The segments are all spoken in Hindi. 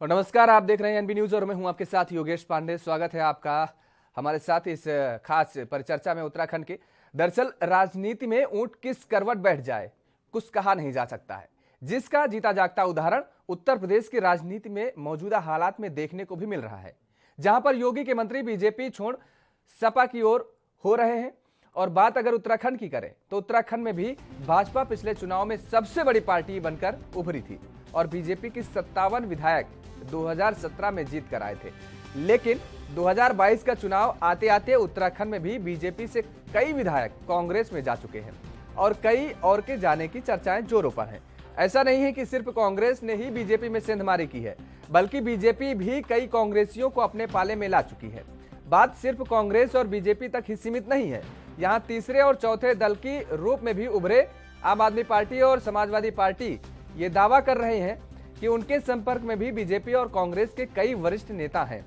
और नमस्कार, आप देख रहे हैं एनबी न्यूज और मैं हूं आपके साथ योगेश पांडे। स्वागत है आपका हमारे साथ इस खास परिचर्चा में उत्तराखंड के। दरअसल राजनीति में ऊंट किस करवट बैठ जाए कुछ कहा नहीं जा सकता है, जिसका जीता जागता उदाहरण उत्तर प्रदेश की राजनीति में मौजूदा हालात में देखने को भी मिल रहा है, जहां पर योगी के मंत्री बीजेपी छोड़ सपा की ओर हो रहे हैं। और बात अगर उत्तराखंड की करें तो उत्तराखंड में भी भाजपा पिछले चुनाव में सबसे बड़ी पार्टी बनकर उभरी थी और बीजेपी की 57 विधायक 2017 में जीत कर आए थे। लेकिन 2022 का चुनाव आते आते उत्तराखंड में भी बीजेपी से कई विधायक कांग्रेस में जा चुके हैं और कई और के जाने की चर्चाएं जोरों पर हैं। ऐसा नहीं है कि सिर्फ कांग्रेस ने ही बीजेपी में सेंधमारी की है, बल्कि बीजेपी भी कई कांग्रेसियों को अपने पाले में ला चुकी है। बात सिर्फ कांग्रेस और बीजेपी तक ही सीमित नहीं है, यहाँ तीसरे और चौथे दल की रूप में भी उभरे आम आदमी पार्टी और समाजवादी पार्टी ये दावा कर रहे हैं कि उनके संपर्क में भी बीजेपी और कांग्रेस के कई वरिष्ठ नेता हैं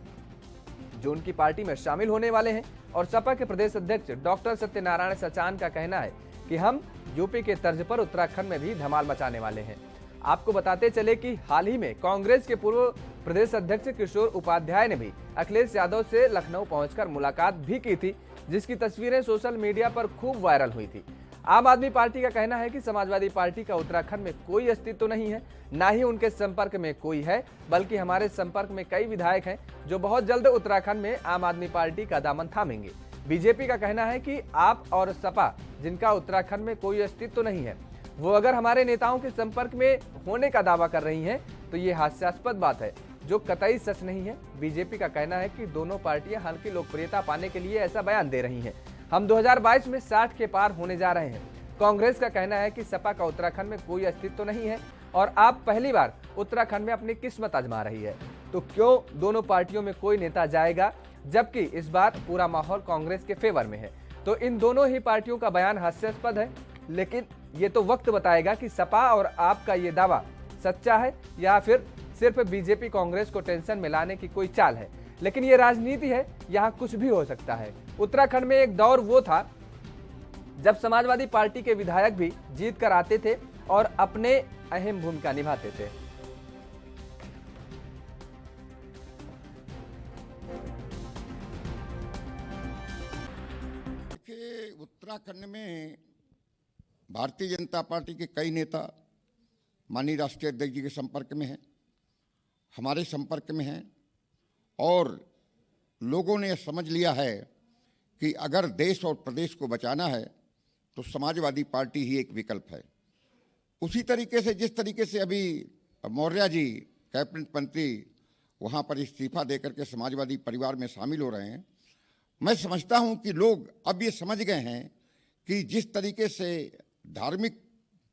जो उनकी पार्टी में शामिल होने वाले हैं। और सपा के प्रदेश अध्यक्ष डॉक्टर सत्यनारायण सचान का कहना है कि हम यूपी के तर्ज पर उत्तराखंड में भी धमाल मचाने वाले हैं। आपको बताते चले कि हाल ही में कांग्रेस के पूर्व प्रदेश अध्यक्ष किशोर उपाध्याय ने भी अखिलेश यादव से लखनऊ पहुंचकर मुलाकात भी की थी, जिसकी तस्वीरें सोशल मीडिया पर खूब वायरल हुई थी। आम आदमी पार्टी का कहना है कि समाजवादी पार्टी का उत्तराखंड में कोई अस्तित्व नहीं है, ना ही उनके संपर्क में कोई है, बल्कि हमारे संपर्क में कई विधायक हैं जो बहुत जल्द उत्तराखंड में आम आदमी पार्टी का दामन थामेंगे। बीजेपी का कहना है कि आप और सपा, जिनका उत्तराखंड में कोई अस्तित्व नहीं है, वो अगर हमारे नेताओं के संपर्क में होने का दावा कर रही हैं तो ये हास्यास्पद बात है, जो कतई सच नहीं है। बीजेपी का कहना है कि दोनों पार्टियां हल्की लोकप्रियता पाने के लिए ऐसा बयान दे रही हैं। हम 2022 में 60 के पार होने जा रहे हैं। कांग्रेस का कहना है कि सपा का उत्तराखंड में कोई अस्तित्व नहीं है और आप पहली बार उत्तराखंड में अपनी किस्मत आजमा रही है, तो क्यों दोनों पार्टियों में कोई नेता जाएगा, जबकि इस बार पूरा माहौल कांग्रेस के फेवर में है। तो इन दोनों ही पार्टियों का बयान हास्यास्पद है, लेकिन ये तो वक्त बताएगा कि सपा और आपका ये दावा सच्चा है या फिर सिर्फ बीजेपी कांग्रेस को टेंशन में लाने की कोई चाल है। लेकिन ये राजनीति है, यहाँ कुछ भी हो सकता है। उत्तराखंड में एक दौर वो था जब समाजवादी पार्टी के विधायक भी जीत कर आते थे और अपने अहम भूमिका निभाते थे। देखिए, उत्तराखंड में भारतीय जनता पार्टी के कई नेता माननीय राष्ट्रीय अध्यक्ष जी के संपर्क में हैं, हमारे संपर्क में हैं और लोगों ने समझ लिया है कि अगर देश और प्रदेश को बचाना है तो समाजवादी पार्टी ही एक विकल्प है। उसी तरीके से जिस तरीके से अभी मौर्य जी कैबिनेट मंत्री वहाँ पर इस्तीफा देकर के समाजवादी परिवार में शामिल हो रहे हैं, मैं समझता हूँ कि लोग अब ये समझ गए हैं कि जिस तरीके से धार्मिक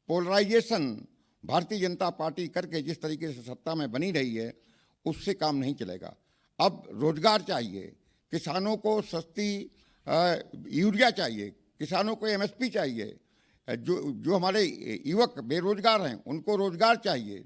पोलराइजेशन भारतीय जनता पार्टी करके जिस तरीके से सत्ता में बनी रही है, उससे काम नहीं चलेगा। अब रोजगार चाहिए, किसानों को सस्ती यूरिया चाहिए, किसानों को एमएसपी चाहिए, जो हमारे युवक बेरोजगार हैं उनको रोजगार चाहिए।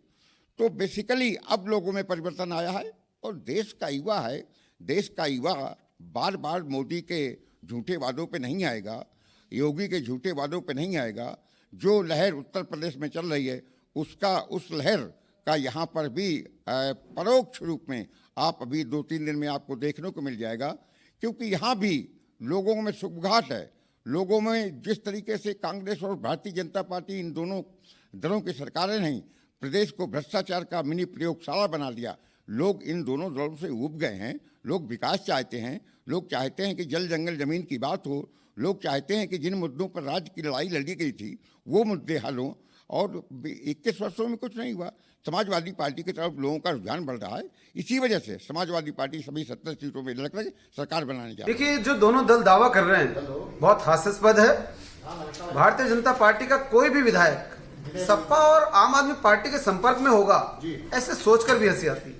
तो बेसिकली अब लोगों में परिवर्तन आया है और देश का युवा है, देश का युवा बार बार मोदी के झूठे वादों पे नहीं आएगा, योगी के झूठे वादों पे नहीं आएगा। जो लहर उत्तर प्रदेश में चल रही है उस लहर का यहाँ पर भी परोक्ष रूप में आप अभी 2-3 दिन में आपको देखने को मिल जाएगा, क्योंकि यहाँ भी लोगों में सुगबुगाहट है। लोगों में जिस तरीके से कांग्रेस और भारतीय जनता पार्टी इन दोनों दलों की सरकारें नहीं प्रदेश को भ्रष्टाचार का मिनी प्रयोगशाला बना दिया, लोग इन दोनों दलों से ऊब गए हैं। लोग विकास चाहते हैं, लोग चाहते हैं कि जल जंगल जमीन की बात हो, लोग चाहते हैं कि जिन मुद्दों पर राज्य की लड़ाई लड़ी गई थी वो मुद्दे हल हों। और 21 वर्षों में कुछ नहीं हुआ, समाजवादी पार्टी की तरफ लोगों का रुझान बढ़ रहा है। इसी वजह से समाजवादी पार्टी सभी 70 सीटों में लड़कर सरकार बनाने जा रही है। देखिए, जो दोनों दल दावा कर रहे हैं बहुत हास्यास्पद है। भारतीय जनता पार्टी का कोई भी विधायक सपा और आम आदमी पार्टी के संपर्क में होगा, ऐसे सोचकर भी हंसी आती है।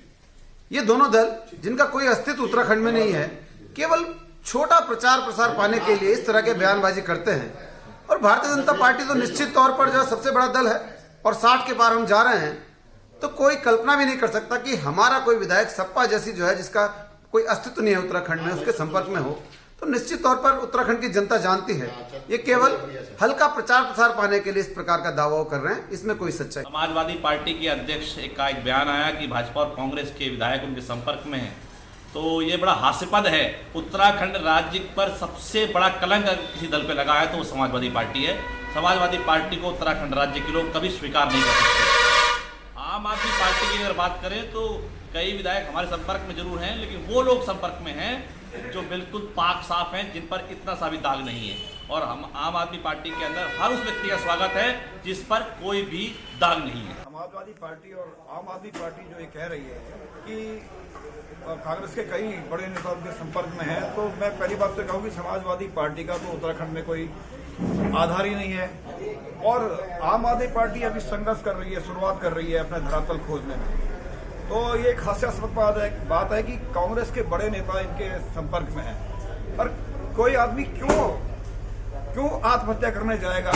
ये दोनों दल जिनका कोई अस्तित्व उत्तराखंड में नहीं है, केवल छोटा प्रचार प्रसार पाने के लिए इस तरह के बयानबाजी करते हैं। और भारतीय जनता पार्टी तो निश्चित तौर पर जो सबसे बड़ा दल है और 60 के पार हम जा रहे हैं, तो कोई कल्पना भी नहीं कर सकता कि हमारा कोई विधायक सपा जैसी जो है जिसका कोई अस्तित्व नहीं है उत्तराखंड में, उसके संपर्क में हो। तो निश्चित तौर पर उत्तराखंड की जनता जानती है ये केवल हल्का प्रचार प्रसार पाने के लिए इस प्रकार का दावा कर रहे हैं, इसमें कोई सच्चाई। समाजवादी पार्टी के अध्यक्ष का एक बयान आया कि भाजपा और कांग्रेस के विधायक उनके संपर्क में हैं, तो ये बड़ा हास्यास्पद है। उत्तराखंड राज्य पर सबसे बड़ा कलंक अगर किसी दल पे लगा है तो वो समाजवादी पार्टी है। समाजवादी पार्टी को उत्तराखंड राज्य के लोग कभी स्वीकार नहीं कर सकते। आम आदमी पार्टी की अगर बात करें तो कई विधायक हमारे संपर्क में जरूर हैं, लेकिन वो लोग संपर्क में हैं जो बिल्कुल पाक साफ हैं, जिन पर इतना सा भी दाग नहीं है। और हम आम आदमी पार्टी के अंदर हर उस व्यक्ति का स्वागत है जिस पर कोई भी दाग नहीं है। समाजवादी पार्टी और आम आदमी पार्टी जो ये कह रही है कि कांग्रेस के कई बड़े नेता उनके संपर्क में हैं, तो मैं पहली बात तो कहूँ कि समाजवादी पार्टी का तो उत्तराखंड में कोई आधार ही नहीं है। और आम आदमी पार्टी अभी संघर्ष कर रही है, शुरुआत कर रही है अपने धरातल खोजने में। तो ये एक हास्यास्पद बात है कि कांग्रेस के बड़े नेता इनके संपर्क में हैं, पर कोई आदमी क्यों आत्महत्या करने जाएगा।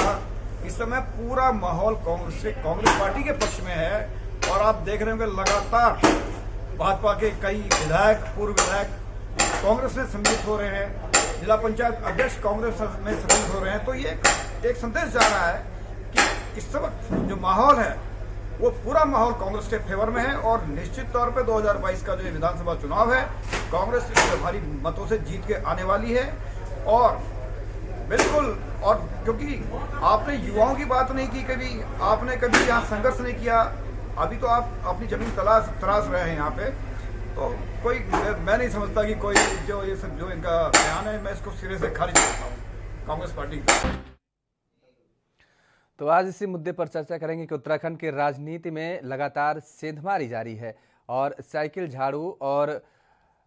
इस समय पूरा माहौल कांग्रेस पार्टी के पक्ष में है। और आप देख रहे होंगे लगातार भाजपा के कई विधायक, पूर्व विधायक कांग्रेस में सम्मिलित हो रहे हैं, जिला पंचायत अध्यक्ष कांग्रेस में सम्मिलित हो रहे हैं। तो ये एक संदेश जा रहा है कि इस वक्त जो माहौल है वो पूरा माहौल कांग्रेस के फेवर में है। और निश्चित तौर पे 2022 का जो विधानसभा चुनाव है, कांग्रेस इसमें भारी मतों से जीत के आने वाली है। और बिल्कुल, और क्योंकि आपने युवाओं की बात नहीं की, कभी आपने कभी यहाँ संघर्ष नहीं किया, अभी तो आप अपनी जमीन तराश रहे हैं यहाँ पे। तो कोई, मैं नहीं समझता कि कोई जो ये सब जो इनका बयान है, मैं इसको सिरे से खारिज करता हूँ कांग्रेस पार्टी का। तो आज इसी मुद्दे पर चर्चा करेंगे कि उत्तराखंड की राजनीति में लगातार सेंधमारी जारी है और साइकिल झाड़ू और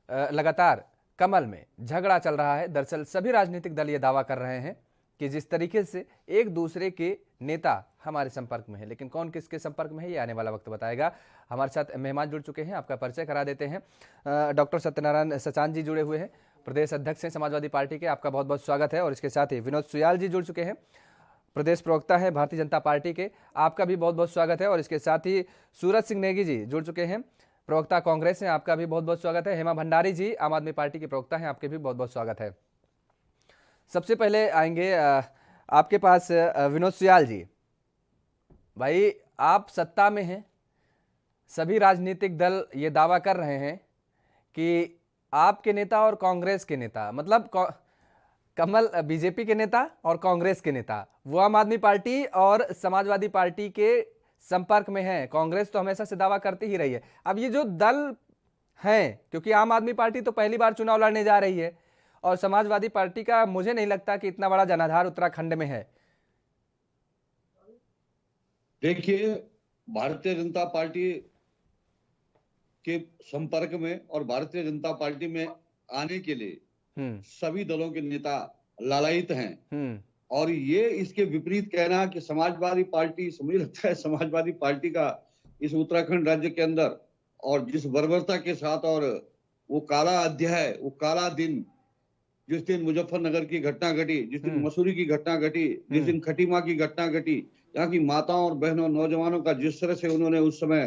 लगातार कमल में झगड़ा चल रहा है। दरअसल सभी राजनीतिक दल ये दावा कर रहे हैं कि जिस तरीके से एक दूसरे के नेता हमारे संपर्क में है, लेकिन कौन किसके संपर्क में है ये आने वाला वक्त बताएगा। हमारे साथ मेहमान जुड़ चुके हैं, आपका परिचय करा देते हैं। डॉक्टर सत्यनारायण सचान जी जुड़े हुए हैं, प्रदेश अध्यक्ष हैं समाजवादी पार्टी के, आपका बहुत बहुत स्वागत है। और इसके साथ ही विनोद सुयाल जी जुड़ चुके हैं, प्रदेश प्रवक्ता है भारतीय जनता पार्टी के, आपका भी बहुत बहुत स्वागत है। और इसके साथ ही सूरज सिंह नेगी जी जुड़ चुके हैं, प्रवक्ता कांग्रेस हैं, आपका भी बहुत बहुत स्वागत है। हेमा भंडारी जी आम आदमी पार्टी के प्रवक्ता हैं, आपके भी बहुत बहुत स्वागत है। सबसे पहले आएंगे आपके पास विनोद सुयाल जी। भाई, आप सत्ता में हैं, सभी राजनीतिक दल ये दावा कर रहे हैं कि आपके नेता और कांग्रेस के नेता, मतलब कमल बीजेपी के नेता और कांग्रेस के नेता, वो आम आदमी पार्टी और समाजवादी पार्टी के संपर्क में हैं। कांग्रेस तो हमेशा से दावा करती ही रही है। अब ये जो दल हैं, क्योंकि आम आदमी पार्टी तो पहली बार चुनाव लड़ने जा रही है और समाजवादी पार्टी का मुझे नहीं लगता कि इतना बड़ा जनाधार उत्तराखंड में है। देखिए, भारतीय जनता पार्टी के संपर्क में और भारतीय जनता पार्टी में आने के लिए सभी दलों के नेता लालायित हैं। और ये इसके विपरीत कहना कि समाजवादी पार्टी, मुझे लगता है समाजवादी पार्टी का इस उत्तराखंड राज्य के अंदर और जिस बर्बरता के साथ और वो काला अध्याय, वो काला दिन, जिस दिन मुजफ्फरनगर की घटना घटी, जिस दिन मसूरी की घटना घटी, जिस दिन खटीमा की घटना घटी, यहाँ की माताओं और बहनों, नौजवानों का जिस तरह से उन्होंने उस समय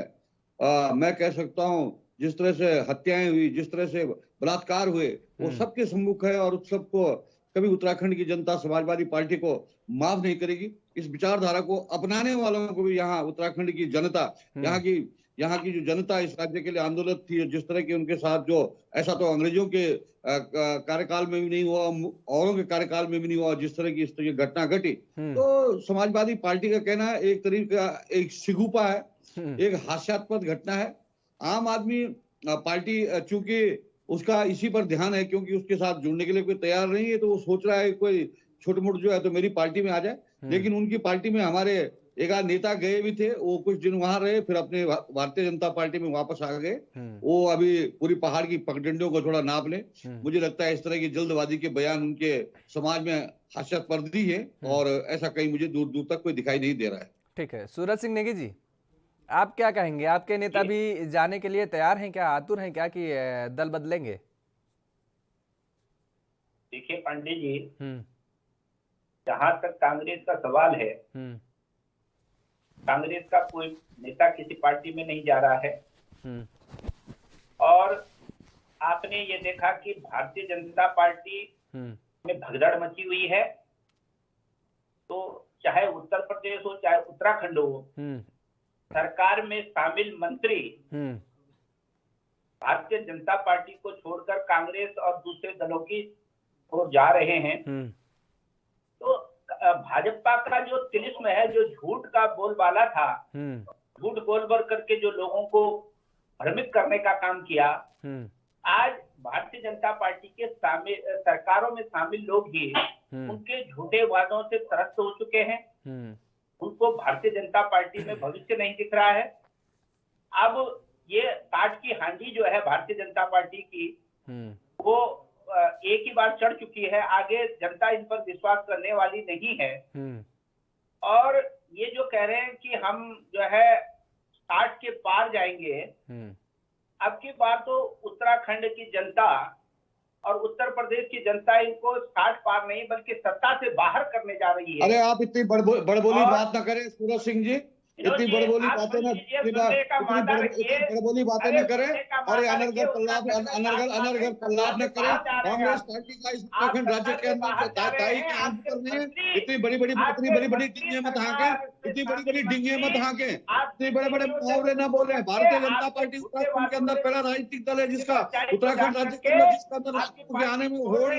मैं कह सकता हूँ जिस तरह से हत्याएं हुई, जिस तरह से बलात्कार हुए, वो सबके सम्मुख है। और उस सबको कभी उत्तराखंड की जनता समाजवादी पार्टी को माफ नहीं करेगी। इस विचारधारा को अपनाने वालों को भी यहाँ उत्तराखंड की जनता, यहाँ की जो जनता इस राज्य के लिए आंदोलित थी, जिस तरह की उनके साथ जो, ऐसा तो अंग्रेजों के कार्यकाल में भी नहीं हुआ, औरों के कार्यकाल में भी नहीं हुआ, जिस तरह की घटना घटी। तो समाजवादी पार्टी का कहना एक तरीका, एक सिगुपा है, एक हास्यास्पद घटना है। आम आदमी पार्टी चूंकि उसका इसी पर ध्यान है, क्योंकि उसके साथ जुड़ने के लिए कोई तैयार नहीं है, तो वो सोच रहा है कोई छोटे मोटे जो है तो मेरी पार्टी में आ जाए। लेकिन उनकी पार्टी में हमारे एक आध नेता गए भी थे, वो कुछ दिन वहां रहे, फिर अपने भारतीय जनता पार्टी में वापस आ गए। वो अभी पूरी पहाड़ की पगडंडियों को थोड़ा नाप ले। मुझे लगता है इस तरह की जल्दबाजी के बयान उनके समाज में हास्यास्पद ही है, और ऐसा कहीं मुझे दूर दूर तक कोई दिखाई नहीं दे रहा है। ठीक है, सूरज सिंह नेगी जी, आप क्या कहेंगे? आपके नेता भी जाने के लिए तैयार हैं क्या, आतुर हैं क्या कि दल बदलेंगे? देखिए पंडित जी, जहां तक कांग्रेस का सवाल है, कांग्रेस का कोई नेता किसी पार्टी में नहीं जा रहा है। और आपने ये देखा कि भारतीय जनता पार्टी में भगदड़ मची हुई है। तो चाहे उत्तर प्रदेश हो चाहे उत्तराखंड हो, सरकार में शामिल मंत्री भारतीय जनता पार्टी को छोड़कर कांग्रेस और दूसरे दलों की ओर जा रहे हैं। तो भाजपा का जो तिलिस्म है, जो झूठ का बोलबाला था, झूठ बोल बोल करके जो लोगों को भ्रमित करने का काम किया, आज भारतीय जनता पार्टी के सरकारों में शामिल लोग ही उनके झूठे वादों से त्रस्त हो चुके हैं। उनको भारतीय जनता पार्टी में भविष्य नहीं दिख रहा है। अब ये काट की हांडी जो है भारतीय जनता पार्टी की, वो एक ही बार चढ़ चुकी है। आगे जनता इन पर विश्वास करने वाली नहीं है। और ये जो कह रहे हैं कि हम जो है 60 के पार जाएंगे, अब की बार तो उत्तराखंड की जनता और उत्तर प्रदेश की जनता इनको 60 पार नहीं बल्कि सत्ता से बाहर करने जा रही है। अरे आप इतनी बड़बोली बात ना करें सूरज सिंह जी, इतनी बड़बोली बातें ना, बड़बोली बातें न करें। अरे अनर्गल प्रलाप न करें। कांग्रेस पार्टी का इस उत्तराखंड राज्य के अंदर दाई के अंत करने इतनी बड़ी बड़ी डिंगे मत हांके, इतनी बड़ी डिंगे मत हांके, इतने बड़े बड़े मुहावरे न बोले। भारतीय जनता पार्टी उत्तराखंड के अंदर पहला राजनीतिक दल है जिसका, उत्तराखंड राज्य के अंदर जिसके अंदर आने में होड़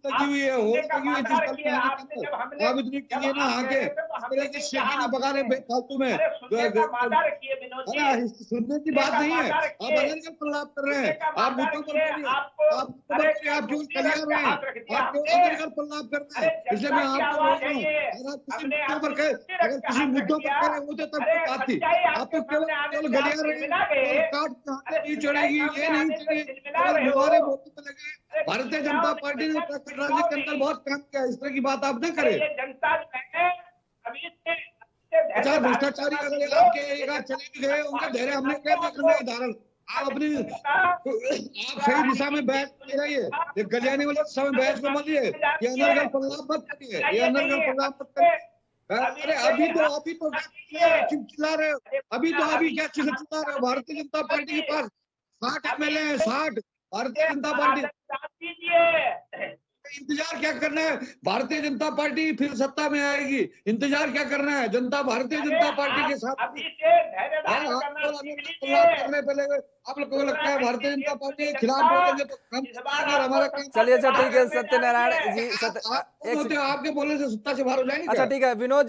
लगी हुई है, हो लगी हुई है जिस दल में आने के अंदर। आप इतनी टिंगे ना हाके, इस तरह की शेखी ना बगा रहे बेफालतू में। अरे सुनने की बात नहीं है, आप अनर्गल प्रलाप कर रहे हैं। आप मुद्दों पर करिए, आप क्यों कलिया रहे हैं, आप क्यों अनर्गल प्रलाप कर रहे हैं। इसलिए मैं आपको बोल रहा हूँ, अगर किसी मुद्दों पर कह रहे होते तब तो बात थी। आप तो केवल गलिया रहे हैं, काट नहीं चढ़ेगी, ये नहीं चढ़ेगी, दोबारा बोलने में लगे। भारतीय जनता पार्टी ने उत्तराखंड राज्य के अंदर बहुत काम किया, इस तरह की बात आप न करें। अच्छा, भ्रष्टाचारी अगर आपके चले भी गए उनके धैर्य हमने क्या देखना है धारण। आप सही दिशा में बहस कर रहिए, गलियाने वाले दिशा में बहस को मत दिए, ये अनर्गल प्रलाप मत करिए, ये अनर्गल प्रलाप मत करिए। अरे अभी तो चिल्ला रहे हो, अभी क्या चिल्ला रहे हो। भारतीय जनता पार्टी के पास 60 MLA है, 60। भारतीय जनता पार्टी इंतजार क्या करना है, भारतीय जनता पार्टी फिर सत्ता में आएगी, इंतजार क्या करना है। जनता भारतीय जनता पार्टी के साथ करने पे लगे। आप लोग को लगता है भारतीय जनता पार्टी के खिलाफ बोलेंगे तो हमारा काम। चलिए अच्छा ठीक है सत्यनारायण जी, आपके बोलने से सत्ता से बाहर हो जाएंगे। अच्छा ठीक है विनोद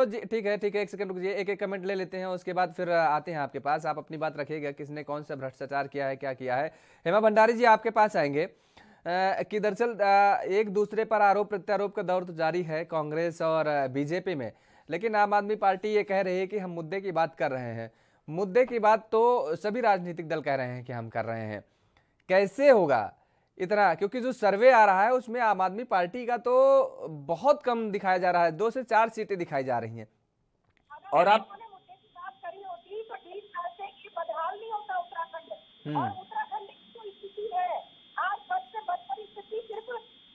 जी ठीक है, एक सेकंड रुकिए, एक कमेंट ले लेते हैं, उसके बाद फिर आते हैं आपके पास। आप अपनी बात रखिएगा, किसने कौन सा भ्रष्टाचार किया है, क्या किया है। हेमा भंडारी जी आपके पास आएंगे कि दरअसल एक दूसरे पर आरोप प्रत्यारोप का दौर तो जारी है कांग्रेस और बीजेपी में, लेकिन आम आदमी पार्टी ये कह रही है कि हम मुद्दे की बात कर रहे हैं। मुद्दे की बात तो सभी राजनीतिक दल कह रहे हैं कि हम कर रहे हैं। कैसे होगा इतना, क्योंकि जो सर्वे आ रहा है उसमें आम आदमी पार्टी का तो बहुत कम दिखाया जा रहा है, 2 से 4 सीटें दिखाई जा रही हैं। और आप उत्तराखंड की जो स्थिति है आज, बद से बदतर स्थिति सिर्फ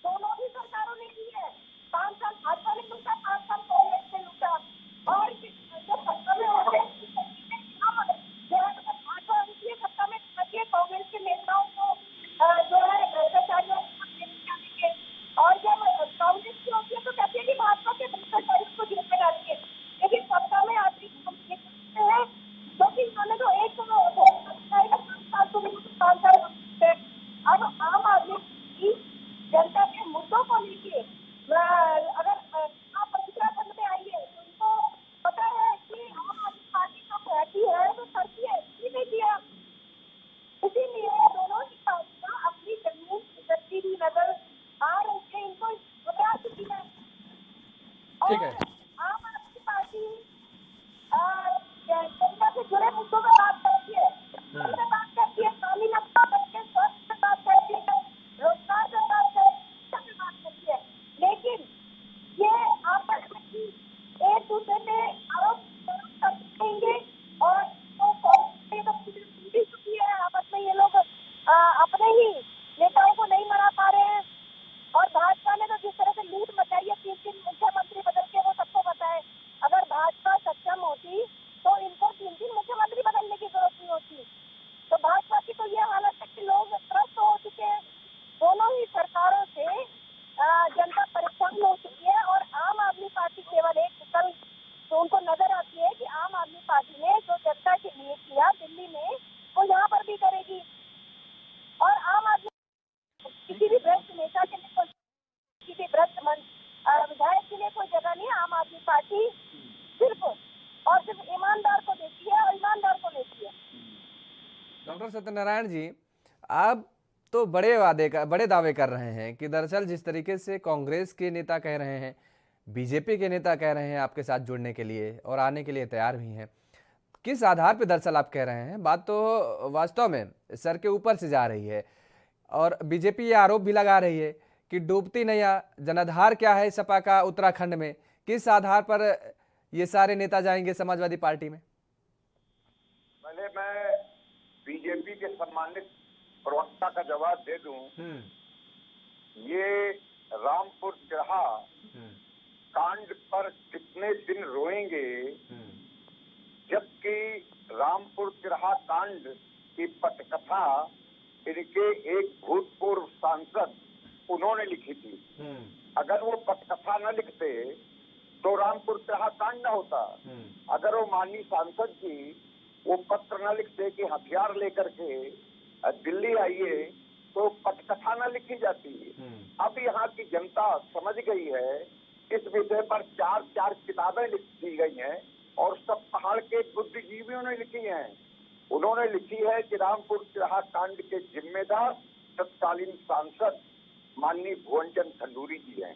दोनों ही सरकारों ने की है। 5 साल भाजपा ने लूटा, 5 साल कांग्रेस ने लूटा। और जब सत्ता में होते जो है भाजपा उनकी सत्ता में कांग्रेस के नेताओं को जो है भ्रष्टाचारियों और जब कांग्रेस की होती है तो कहते हैं कि भाजपा के भ्रष्टाचारियों को जेल में डालिए। लेकिन सत्ता में आते हैं क्योंकि इन्होंने तो एक अब आम आदमी की जनता के मुद्दों को लेके अगर आप उत्तराखंड में आइए तो उनको पता है कि आम आदमी पार्टी तो कहती है तो करती है, नहीं किया। इसीलिए दोनों ही पार्टियां अपनी जमीन करती हुई नजर आ रही है, इनको बता चुकी है। ठीक है, आम आदमी पार्टी जनता से जुड़े मुद्दों पर बात करती है, बात करती है, कानूनी बात करती है, स्वास्थ्य पे बात करती है, रोजगार पे बात करती है। लेकिन ये आपस में एक दूसरे पे आरोप करेंगे और तो टूटी चुकी है आपस में। ये लोग अपने ही नेताओं को नहीं मना पा रहे हैं। और भाजपा ने तो जिस तरह से लूट मचाई है, 3 मुख्यमंत्री बदल के वो सब पार्टी सिर्फ और सिर्फ ईमानदार को देती है और ईमानदार को लेती है। डॉक्टर सत्यनारायण जी, आप तो बड़े दावे कर रहे हैं कि दरअसल जिस तरीके से कांग्रेस के नेता कह रहे हैं, बीजेपी के नेता कह रहे हैं आपके साथ जुड़ने के लिए और आने के लिए तैयार भी हैं, किस आधार पे दरअसल आप कह रहे हैं? बात तो वास्तव में सर के ऊपर से जा रही है और बीजेपी ये आरोप भी लगा रही है कि डूबती नैया जनाधार क्या है सपा का उत्तराखंड में, किस आधार पर ये सारे नेता जाएंगे समाजवादी पार्टी में? पहले मैं बीजेपी के सम्मानित प्रवक्ता का जवाब दे दूं। ये रामपुर चिढ़ा कांड पर कितने दिन रोएंगे, जबकि रामपुर चिढ़ा कांड की पटकथा इनके एक भूतपूर्व सांसद उन्होंने लिखी थी। अगर वो पटकथा न लिखते तो रामपुर चिढ़ा कांड न होता। अगर वो माननीय सांसद जी वो पत्र न लिखते कि हथियार लेकर के दिल्ली आइए तो पटकथा न लिखी जाती। अब यहाँ की जनता समझ गई है, इस विषय पर चार किताबें लिखी गई हैं और सब पहाड़ के बुद्धिजीवियों ने लिखी हैं। उन्होंने लिखी है कि रामपुर चिढ़ा कांड के जिम्मेदार तत्कालीन सांसद माननीय भुवनचंद खंडूरी जी हैं।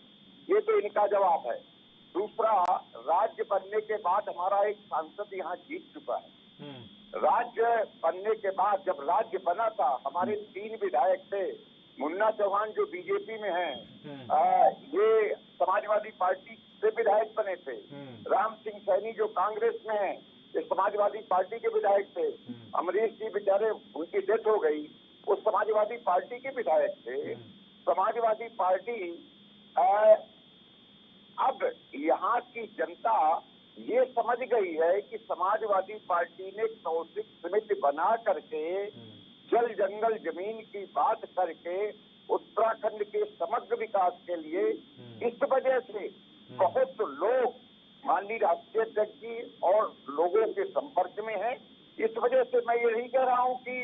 ये तो इनका जवाब है। दूसरा, राज्य बनने के बाद हमारा एक सांसद यहाँ जीत चुका है। राज्य बनने के बाद जब राज्य बना था, हमारे 3 विधायक थे। मुन्ना चौहान जो बीजेपी में हैं, ये समाजवादी पार्टी से विधायक बने थे। राम सिंह सैनी जो कांग्रेस में हैं, ये समाजवादी पार्टी के विधायक थे। अमरीश जी बेचारे, उनकी डेथ हो गई, वो समाजवादी पार्टी के विधायक थे। समाजवादी पार्टी अब यहाँ की जनता ये समझ गई है कि समाजवादी पार्टी ने कौशिक समिति बना करके जल जंगल जमीन की बात करके उत्तराखंड के समग्र विकास के लिए इस वजह से बहुत लोग माननीय राष्ट्रीय अध्यक्ष जी और लोगों के संपर्क में हैं। इस वजह से मैं ये नहीं कह रहा हूँ कि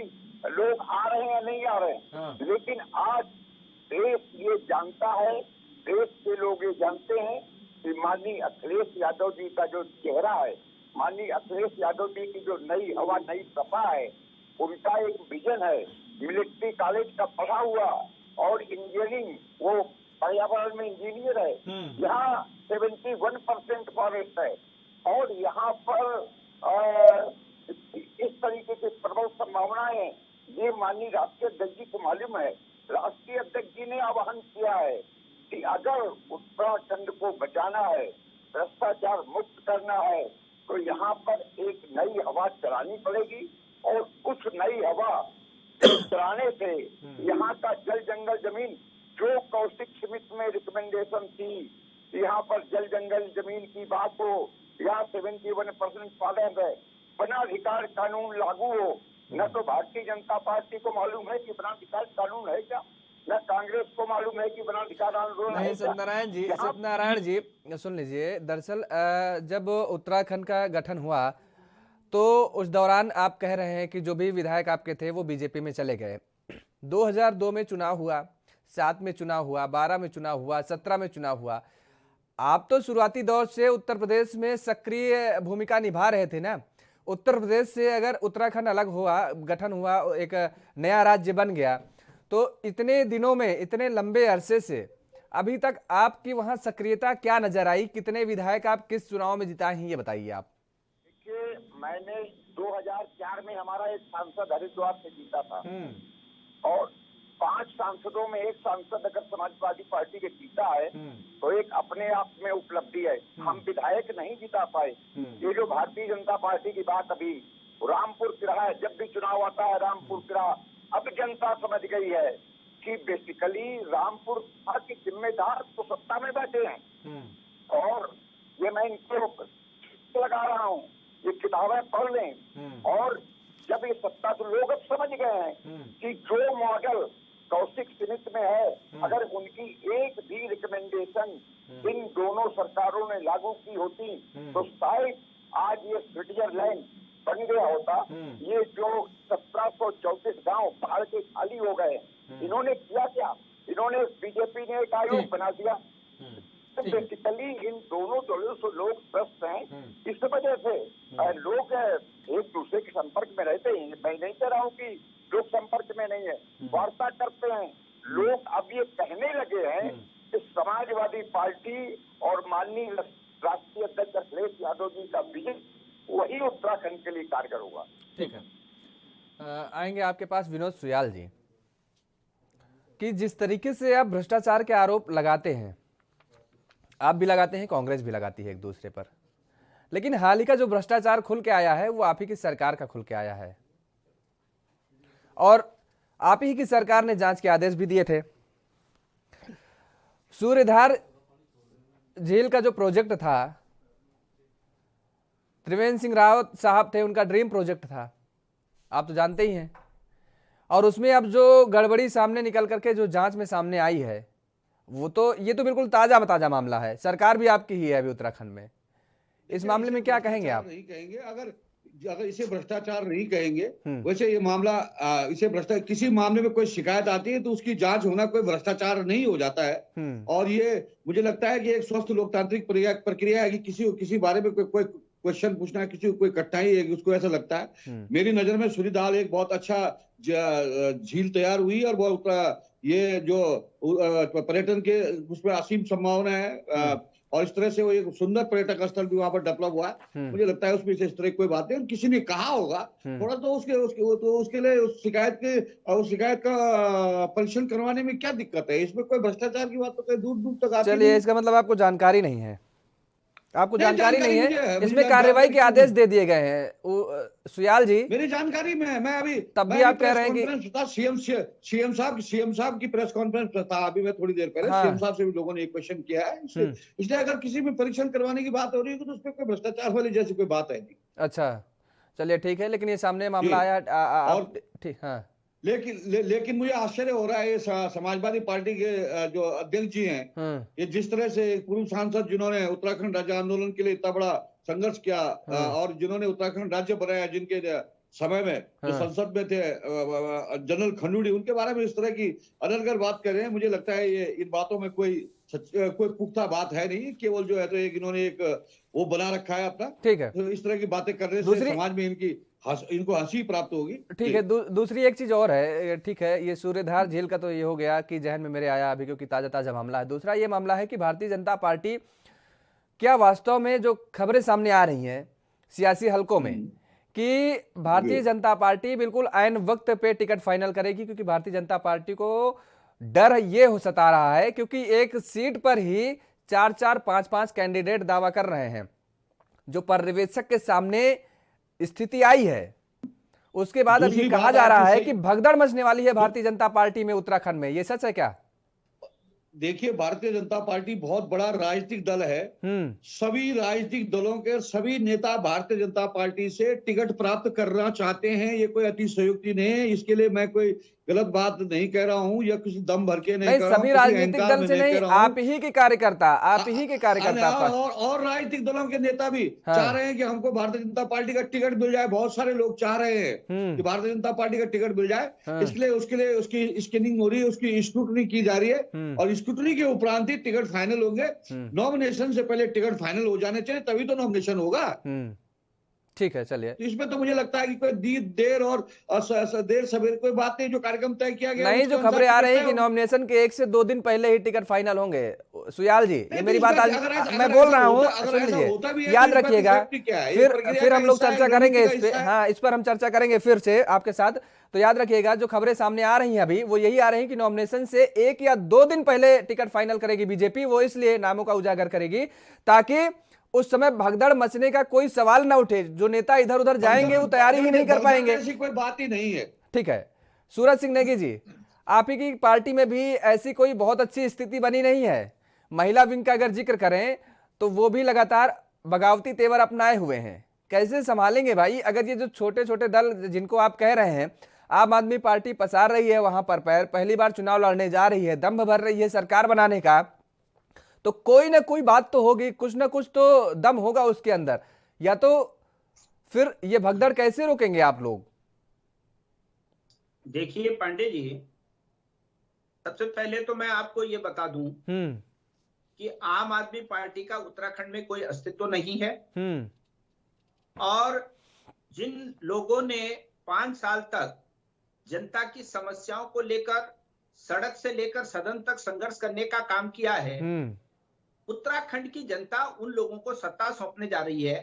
लोग आ रहे हैं या नहीं आ रहे हैं, लेकिन आज देश ये जानता है, देश के लोग ये जानते हैं कि माननीय अखिलेश यादव जी का जो चेहरा है, माननीय अखिलेश यादव जी की जो नई हवा नई सपा है, उनका एक विजन है। मिलिट्री कॉलेज का पढ़ा हुआ और इंजीनियरिंग, वो पर्यावरण में इंजीनियर है। यहाँ 71% फॉरेस्ट है और यहाँ पर इस तरीके की प्रबल संभावनाएं हैं। ये माननीय राष्ट्रीय अध्यक्ष जी को मालूम है। राष्ट्रीय अध्यक्ष जी ने आह्वान किया है कि अगर उत्तराखंड को बचाना है, भ्रष्टाचार मुक्त करना है, तो यहाँ पर एक नई हवा चलानी पड़ेगी और उस नई हवा चलाने से यहाँ का जल जंगल जमीन जो कौशिक समिति में रिकमेंडेशन थी, यहाँ पर जल जंगल जमीन की बात हो, यहाँ 71% फॉरेस्ट है, वनाधिकार कानून लागू हो। न तो भारतीय जनता पार्टी को मालूम है कि वनाधिकार कानून है क्या, न कांग्रेस को मालूम है कि वनाधिकार आंदोलन है। सत्यनारायण जी सुन लीजिए, दरअसल जब उत्तराखंड का गठन हुआ तो उस दौरान आप कह रहे हैं कि जो भी विधायक आपके थे वो बीजेपी में चले गए। 2002 में चुनाव हुआ, 7 में चुनाव हुआ, 12 में चुनाव हुआ, 17 में चुनाव हुआ। आप तो शुरुआती दौर से उत्तर प्रदेश में सक्रिय भूमिका निभा रहे थे ना। उत्तर प्रदेश से अगर उत्तराखंड अलग हुआ, गठन हुआ, एक नया राज्य बन गया, तो इतने दिनों में, इतने लंबे अरसे से अभी तक आपकी वहां सक्रियता क्या नजर आई? कितने विधायक आप किस चुनाव में जिताए हैं, ये बताइए आप। देखिए, मैंने 2004 में हमारा एक सांसद हरिद्वार से जीता था और 5 सांसदों में एक सांसद अगर समाजवादी पार्टी के जीता है तो एक अपने आप में उपलब्धि है। हम विधायक नहीं जिता पाए। ये जो भारतीय जनता पार्टी की बात, अभी रामपुर चिढ़ा, जब भी चुनाव आता है रामपुर चिढ़ा, अब जनता समझ गई है कि बेसिकली रामपुर के जिम्मेदार तो सत्ता में बैठे हैं। और ये मैं इनको लगा रहा हूँ, ये किताबें पढ़ लें। और जब ये सत्ता, तो लोग अब समझ गए हैं कि जो मॉडल कौशिक समिति में है, अगर उनकी एक भी रिकमेंडेशन इन दोनों सरकारों ने लागू की होती तो शायद आज ये स्विट्जरलैंड बन गया होता। ये जो 1734 गांव पहाड़ के खाली हो गए, इन्होंने किया क्या? इन्होंने, बीजेपी ने एक आयोग बना दिया। तो बेसिकली इन दोनों दलों से लोग त्रस्त हैं। इस वजह से लोग एक दूसरे के संपर्क में रहते हैं। मैं नहीं कह रहा हूँ कि लोग संपर्क में नहीं है, वार्ता करते हैं। लोग अब ये कहने लगे हैं कि समाजवादी पार्टी और माननीय राष्ट्रीय अध्यक्ष अखिलेश यादव जी का विजय वही उत्तराखंड के लिए कारगर होगा। ठीक है, आएंगे आपके पास विनोद सुयाल जी, कि जिस तरीके से आप भ्रष्टाचार के आरोप लगाते हैं, आप भी लगाते हैं, कांग्रेस भी लगाती है एक दूसरे पर, लेकिन हाल ही का जो भ्रष्टाचार खुल के आया है वो आप ही की सरकार का खुल के आया है और आप ही की सरकार ने जांच के आदेश भी दिए थे। सूर्यधार झील का जो प्रोजेक्ट था, त्रिवेंद्र सिंह रावत साहब थे, उनका ड्रीम प्रोजेक्ट था, आप तो जानते ही हैं। और उसमें अब जो गड़बड़ी सामने निकल करके जो जांच में सामने आई है, वो तो ये तो बिल्कुल ताजा मामला है। सरकार भी आपकी ही है अभी उत्तराखंड में। इस मामले में क्या कहेंगे आप? नहीं कहेंगे, अगर इसे भ्रष्टाचार नहीं कहेंगे, वैसे ये मामला इसे भ्रष्टाचार, किसी मामले में कोई शिकायत आती है तो उसकी जांच होना कोई भ्रष्टाचार नहीं हो जाता है। और ये मुझे लगता है कि एक स्वस्थ लोकतांत्रिक प्रक्रिया है कि किसी बारे में कोई क्वेश्चन पूछना है, किसी को कोई कठिनाई है, उसको ऐसा लगता है। मेरी नजर में सूर्यधार एक बहुत अच्छा झील तैयार हुई और बहुत ये जो पर्यटन के उसमें असीम संभावना है और इस तरह से वो एक सुंदर पर्यटक स्थल भी वहां पर डेवलप हुआ है। मुझे लगता है उसमें से इस तरह की कोई बात नहीं। किसी ने कहा होगा थोड़ा तो उसके लिए उस शिकायत का परीक्षण करवाने में क्या दिक्कत है? इसमें कोई भ्रष्टाचार की बात तो कहीं दूर दूर तक आती नहीं। चलिए, इसका मतलब आपको जानकारी नहीं है, आपको जानकारी नहीं है। इसमें कार्रवाई के आदेश दे दिए गए हैं। सुयाल जी, मेरी जानकारी में है, मैं अभी तब भी आप कह रहे हैं कि सीएम साहब की प्रेस कॉन्फ्रेंस था अभी मैं थोड़ी देर पहले। सीएम साहब से भी लोगों ने एक क्वेश्चन किया है, इसलिए अगर किसी में परीक्षण करवाने की बात हो रही है तो उसमें कोई भ्रष्टाचार वाली जैसी कोई बात है नहीं। अच्छा, चलिए ठीक है, लेकिन ये सामने मामला आया ठीक। हाँ, लेकिन मुझे आश्चर्य हो रहा है ये समाजवादी पार्टी के जो अध्यक्ष जी हैं, ये जिस तरह से पूर्व सांसद जिन्होंने उत्तराखंड राज्य आंदोलन के लिए इतना बड़ा संघर्ष किया और जिन्होंने उत्तराखंड राज्य बनाया, जिनके समय में जो संसद में थे जनरल खंडूड़ी, उनके बारे में इस तरह की अनर्गल बात कर रहे हैं। मुझे लगता है ये इन बातों में कोई पुख्ता बात है नहीं, केवल जो है तो एक इन्होंने एक वो बना रखा है अपना। ठीक है, तो इस तरह की बातें करने से समाज में इनको हंसी प्राप्त होगी। ठीक है, दूसरी एक चीज और है। ठीक है, ये सूर्यधार झील का तो ये हो गया कि जहन में मेरे आया अभी, क्योंकि ताजा मामला है। दूसरा ये मामला है कि भारतीय जनता पार्टी क्या वास्तव में जो खबरें सामने आ रही हैं सियासी हलकों में कि भारतीय जनता पार्टी बिल्कुल ऐन वक्त पे टिकट फाइनल करेगी, क्योंकि भारतीय जनता पार्टी को डर ये हो सता रहा है क्योंकि एक सीट पर ही 4-4, 5-5 कैंडिडेट दावा कर रहे हैं। जो पर्यवेक्षक के सामने स्थिति आई है उसके बाद अब ये कहा जा रहा है कि भगदड़ मचने वाली है भारतीय जनता पार्टी में उत्तराखंड में। ये सच है क्या? देखिए, भारतीय जनता पार्टी बहुत बड़ा राजनीतिक दल है। सभी राजनीतिक दलों के सभी नेता भारतीय जनता पार्टी से टिकट प्राप्त करना चाहते हैं। ये कोई अतिशयोक्ति नहीं है। इसके लिए मैं कोई गलत बात नहीं कह रहा हूं या कुछ दम भर के नहीं कह रहा हूं। सभी राजनीतिक दल से नहीं, आप ही के कार्यकर्ता, और राजनीतिक दलों के नेता भी चाह रहे हैं कि हमको भारतीय जनता पार्टी का टिकट मिल जाए। बहुत सारे लोग चाह रहे हैं कि भारतीय जनता पार्टी का टिकट मिल जाए। इसलिए उसके लिए उसकी स्क्रीनिंग हो रही है, उसकी स्क्रूटनी की जा रही है और स्क्रूटनी के उपरांत ही टिकट फाइनल होंगे। नॉमिनेशन से पहले टिकट फाइनल हो जाने चाहिए, तभी तो नॉमिनेशन होगा। ठीक है, चलिए। इसमें तो मुझे लगता है कि कोई देर और देर सवेर कोई बात नहीं। जो कार्यक्रम तय किया गया नहीं, जो खबरें आ रही है कि नॉमिनेशन के 1 से 2 दिन पहले ही टिकट फाइनल होंगे। सुयाल जी, ये मेरी बात आज मैं बोल रहा हूँ, सुन लीजिए, याद रखिएगा। फिर हम लोग चर्चा करेंगे इस पे। हाँ, इस पर हम चर्चा करेंगे फिर से आपके साथ। तो याद रखिएगा, जो खबरें सामने आ रही हैं अभी वो यही आ रही हैं कि नॉमिनेशन से 1 या 2 दिन पहले टिकट फाइनल करेगी बीजेपी। वो इसलिए नामों का उजागर करेगी ताकि उस समय भगदड़ मचने का कोई सवाल ना उठे। जो नेता इधर उधर जाएंगे वो तैयारी ही नहीं कर पाएंगे। ऐसी कोई बात ही नहीं है। ठीक है, सूरज सिंह नेगी जी, आप ही की पार्टी में भी ऐसी कोई बहुत अच्छी स्थिति बनी नहीं है। महिला विंग का अगर जिक्र करें तो वो भी लगातार बगावती तेवर अपनाए हुए हैं। कैसे संभालेंगे भाई, अगर ये जो छोटे छोटे दल जिनको आप कह रहे हैं आम आदमी पार्टी पसार रही है वहां पर पैर, पहली बार चुनाव लड़ने जा रही है, दम्भ भर रही है सरकार बनाने का, तो कोई ना कोई बात तो होगी, कुछ ना कुछ तो दम होगा उसके अंदर। या तो फिर ये भगदड़ कैसे रोकेंगे आप लोग? देखिए पांडे जी, सबसे पहले तो मैं आपको ये बता दूं कि आम आदमी पार्टी का उत्तराखंड में कोई अस्तित्व नहीं है। और जिन लोगों ने 5 साल तक जनता की समस्याओं को लेकर सड़क से लेकर सदन तक संघर्ष करने का काम किया है, उत्तराखंड की जनता उन लोगों को सत्ता सौंपने जा रही है।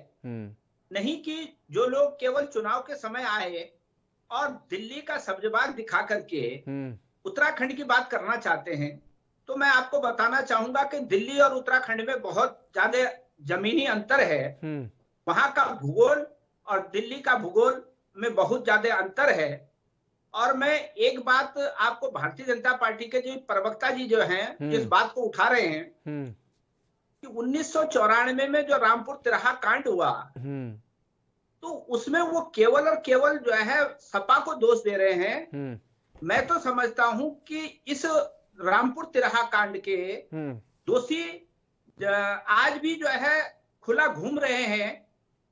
नहीं कि जो लोग केवल चुनाव के समय आए और दिल्ली का सब्जबाग दिखा करके उत्तराखंड की बात करना चाहते हैं। तो मैं आपको बताना चाहूंगा कि दिल्ली और उत्तराखंड में बहुत ज्यादा जमीनी अंतर है। वहां का भूगोल और दिल्ली का भूगोल में बहुत ज्यादा अंतर है। और मैं एक बात आपको, भारतीय जनता पार्टी के जो प्रवक्ता जी जो हैं जिस बात को उठा रहे हैं कि 1994 में जो रामपुर तिराहा कांड हुआ, तो उसमें वो केवल और केवल जो है सपा को दोष दे रहे हैं। मैं तो समझता हूं कि इस रामपुर तिराहा कांड के दोषी आज भी जो है खुला घूम रहे हैं।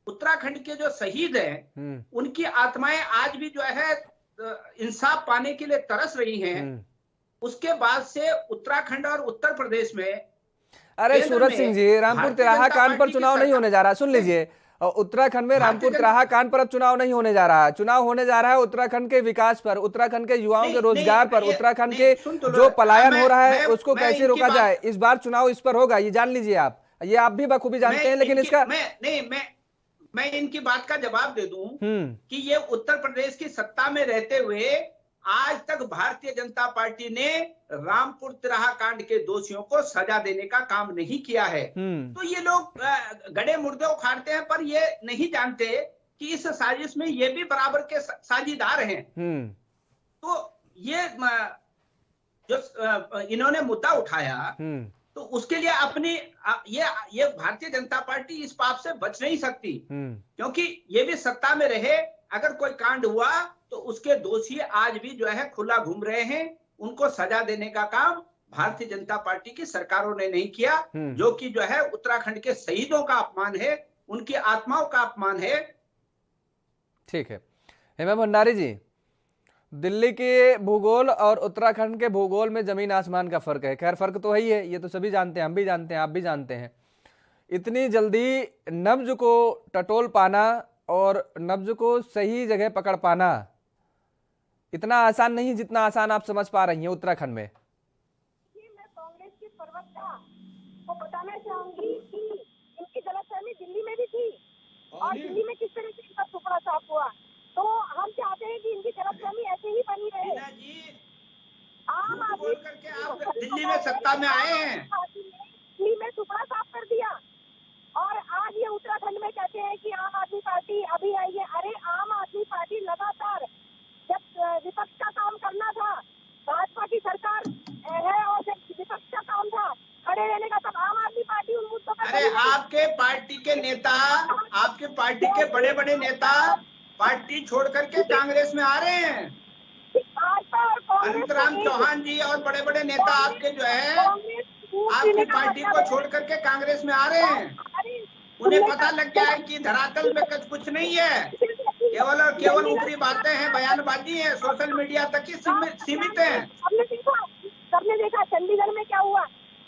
उत्तराखंड के जो शहीद हैं उनकी आत्माएं आज भी जो है इंसाफ पाने के लिए तरस रही हैं। उसके बाद से उत्तराखंड और उत्तर प्रदेश में, अरे सूरज सिंह जी, रामपुर तिराहा कांड पर चुनाव नहीं होने जा रहा, सुन लीजिए। उत्तराखंड में रामपुर तिराहा कांड पर अब चुनाव नहीं होने जा रहा है। चुनाव होने जा रहा है उत्तराखंड के विकास पर, उत्तराखंड के युवाओं के रोजगार पर, उत्तराखंड के जो पलायन हो रहा है उसको कैसे रोका जाए। इस बार चुनाव इस पर होगा, ये जान लीजिए आप। ये आप भी बखूबी जानते हैं, लेकिन इसका मैं इनकी बात का जवाब दे दूं कि ये उत्तर प्रदेश की सत्ता में रहते हुए आज तक भारतीय जनता पार्टी ने रामपुर तिराहा कांड के दोषियों को सजा देने का काम नहीं किया है। तो ये लोग गड़े मुर्दे उखाड़ते हैं, पर ये नहीं जानते कि इस साजिश में ये भी बराबर के साझीदार हैं। तो ये जो इन्होंने मुद्दा उठाया, तो उसके लिए अपनी ये भारतीय जनता पार्टी इस पाप से बच नहीं सकती, क्योंकि ये भी सत्ता में रहे। अगर कोई कांड हुआ तो उसके दोषी आज भी जो है खुला घूम रहे हैं। उनको सजा देने का काम भारतीय जनता पार्टी की सरकारों ने नहीं किया, जो कि जो है उत्तराखंड के शहीदों का अपमान है, उनकी आत्माओं का अपमान है। ठीक है हेमा भंडारी जी, दिल्ली के भूगोल और उत्तराखंड के भूगोल में जमीन आसमान का फर्क है। खैर फर्क तो है ही है, ये तो सभी जानते हैं, हम भी जानते हैं, आप भी जानते हैं। इतनी जल्दी नब्ज को टटोल पाना और नब्ज को सही जगह पकड़ पाना इतना आसान नहीं जितना आसान आप समझ पा रही हैं उत्तराखंड में। मैं कांग्रेस की प्रवक्ता को बताना चाहूंगी कि इनकी गलतफहमी दिल्ली में भी थी और दिल्ली में किस तरह से इनका टुकड़ा साफ हुआ। तो हम चाहते हैं कि इनकी गलतफहमी ऐसे ही बनी रहे। आम आदमी दिल्ली में सत्ता में आए हैं, दिल्ली में टुकड़ा साफ कर दिया और आज ये उत्तराखंड में कहते हैं कि आम आदमी पार्टी अभी आई है। अरे आम आदमी पार्टी लगातार, जब विपक्ष का काम करना था, भाजपा की सरकार है और जब विपक्ष का काम था खड़े रहने का, तब आम आदमी पार्टी उन मुद्दों पर। अरे आपके पार्टी के नेता, आपके पार्टी के बड़े बड़े नेता पार्टी छोड़ करके कांग्रेस में आ रहे हैं। अनंतराम चौहान जी और बड़े बड़े नेता आपके जो है आपकी पार्टी को छोड़ करके कांग्रेस में आ रहे हैं। उन्हें पता लग गया है कि धरातल में कुछ नहीं है, केवल और केवल ऊपरी बातें हैं, बयानबाजी है, सोशल मीडिया तक ही सीमित है। सबने देखा चंडीगढ़ में क्या हुआ।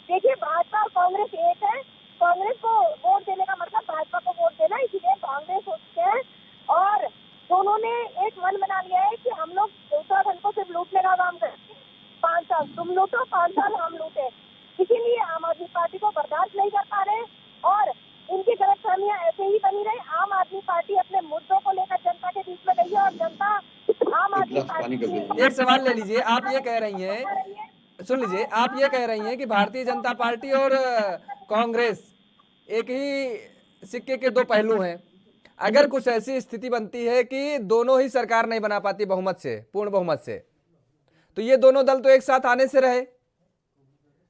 देखिए भाजपा और कांग्रेस एक है। कांग्रेस को वोट देने का मतलब भाजपा को वोट देना, इसलिए कांग्रेस होती है और दोनों ने एक मन बना लिया है कि हम लोग उत्तराखंड को सिर्फ लूटने का काम करें। 5 साल तुम लूटो, 5 साल हम लूटे। इसीलिए आम आदमी पार्टी को बर्दाश्त नहीं कर पा रहे और इनकी गलतफहमियां ऐसे ही बनी रही। आम आदमी पार्टी अपने मुद्दों को लेकर जनता के बीच में गई है और जनता आम आदमी पार्टी। एक सवाल ले लीजिए, आप ये कह रही हैं, सुन लीजिए, आप ये कह रही हैं कि भारतीय जनता पार्टी और कांग्रेस एक ही सिक्के के दो पहलू हैं। अगर कुछ ऐसी स्थिति बनती है कि दोनों ही सरकार नहीं बना पाती बहुमत से, पूर्ण बहुमत से, तो ये दोनों दल तो एक साथ आने से रहे।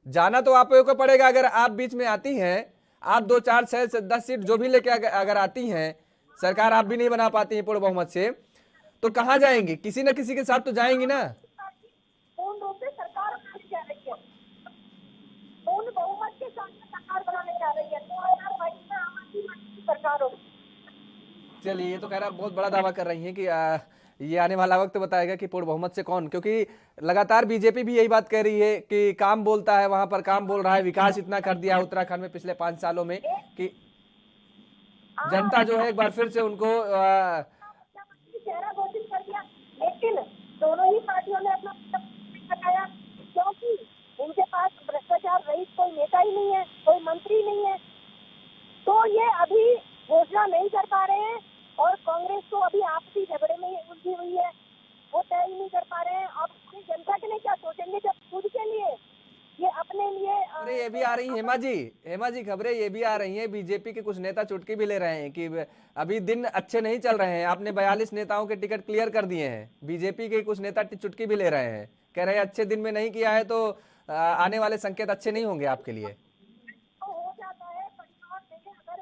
जाना तो आप को पड़ेगा। अगर आप बीच में आती हैं, आप 2, 4, 6, 10 सीट जो भी लेके अगर आती हैं, सरकार आप भी नहीं बना पाती हैं पूर्ण बहुमत से, तो कहां जाएंगी? किसी न किसी के साथ तो जाएंगी ना। पूर्ण रूप से सरकार बनाने जा रही है, पूर्ण बहुमत के साथ सरकार बनाने जा रही है। 2022 में आम आदमी पार्टी की सरकार होगी। चलिए, ये तो कह रहा बहुत बड़ा दावा कर रही हैं कि ये आने वाला वक्त बताएगा कि पूर्ण बहुमत से कौन, क्योंकि लगातार बीजेपी भी यही बात कह रही है कि काम बोलता है, वहां पर काम बोल रहा है, विकास इतना कर दिया है उत्तराखंड में पिछले 5 सालों में कि जनता जो है एक बार फिर से उनको चेहरा घोषित कर दिया। लेकिन दोनों ही पार्टियों ने अपना बताया, क्योंकि इनके पास भ्रष्टाचार रहित कोई नेता ही नहीं है, कोई मंत्री नहीं है, तो ये अभी घोषणा नहीं कर पा रहे हैं। और कांग्रेस तो अभी आपसी झगड़े में उलझी हुई है, वो तय ही नहीं कर पा रहे हैं। अब अपनी जनता के लिए क्या सोचेंगे जब खुद के लिए, ये अपने लिए। अरे ये भी आ रही है हेमा जी खबरें ये भी आ रही हैं, बीजेपी के कुछ नेता चुटकी भी ले रहे हैं कि अभी दिन अच्छे नहीं चल रहे हैं, आपने 42 नेताओं के टिकट क्लियर कर दिए हैं। बीजेपी के कुछ नेता चुटकी भी ले रहे हैं, कह रहे हैं अच्छे दिन में नहीं किया है तो आने वाले संकेत अच्छे नहीं होंगे आपके लिए। हो जाता है परिवार में, अगर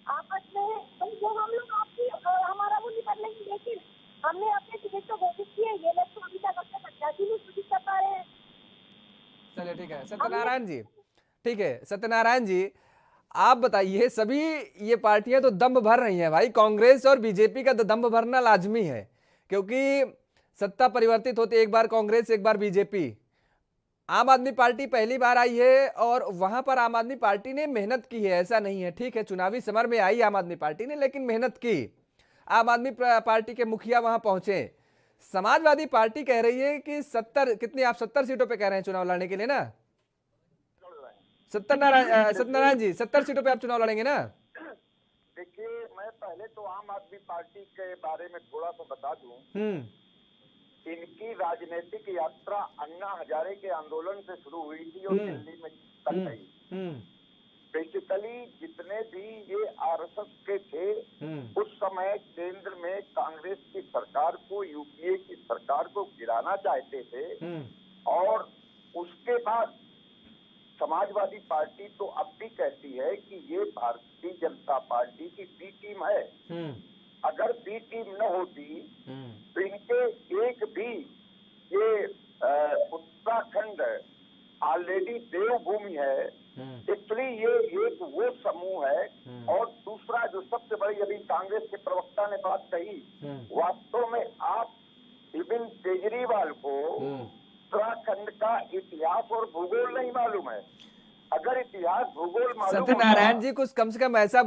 आपस में जो हम लोग आपकी हमारा वो नहीं बदलेंगे, लेकिन हमने अपने टिकट तो घोषित किए, ये लोग तो अभी तक अपने प्रत्याशी नहीं घोषित कर पा रहे हैं। चलिए ठीक है सत्यनारायण जी, ठीक है सत्यनारायण जी, आप बताइए, सभी ये पार्टियां तो दम भर रही हैं भाई, कांग्रेस और बीजेपी का तो दम भरना लाजमी है, क्योंकि सत्ता परिवर्तित होती है, एक बार कांग्रेस एक बार बीजेपी। आम आदमी पार्टी पहली बार आई है और वहां पर आम आदमी पार्टी ने मेहनत की है, ऐसा नहीं है, ठीक है चुनावी समर में आई आम आदमी पार्टी ने, लेकिन मेहनत की। आम आदमी पार्टी के मुखिया वहां पहुंचे। समाजवादी पार्टी कह रही है कि 70 कितनी, आप 70 सीटों पे कह रहे हैं चुनाव लड़ने के लिए ना? सत्यनारायण जी 70 सीटों पे आप चुनाव लड़ेंगे ना? देखिए, मैं पहले तो आम आदमी पार्टी के बारे में थोड़ा सा बता दूं। इनकी राजनीतिक यात्रा अन्ना हजारे के आंदोलन से शुरू हुई थी और दिल्ली में तक गई। बेसिकली जितने भी ये आरएसएस के थे, उस समय केंद्र में कांग्रेस की सरकार को, यूपीए की सरकार को गिराना चाहते थे। और उसके बाद समाजवादी पार्टी तो अब भी कहती है कि ये भारतीय जनता पार्टी की बी टीम है। अगर बी टीम न होती तो इनके एक भी, ये उत्तराखंड ऑलरेडी देवभूमि है, इसलिए ये एक वो समूह है। और दूसरा जो सबसे बड़ी अभी कांग्रेस के प्रवक्ता ने बात कही, वास्तव में आप अरविंद केजरीवाल को उत्तराखंड का इतिहास और भूगोल नहीं मालूम है। अगर इतिहास भूगोल मालूम, सत्यनारायण जी कुछ कम से कम ऐसा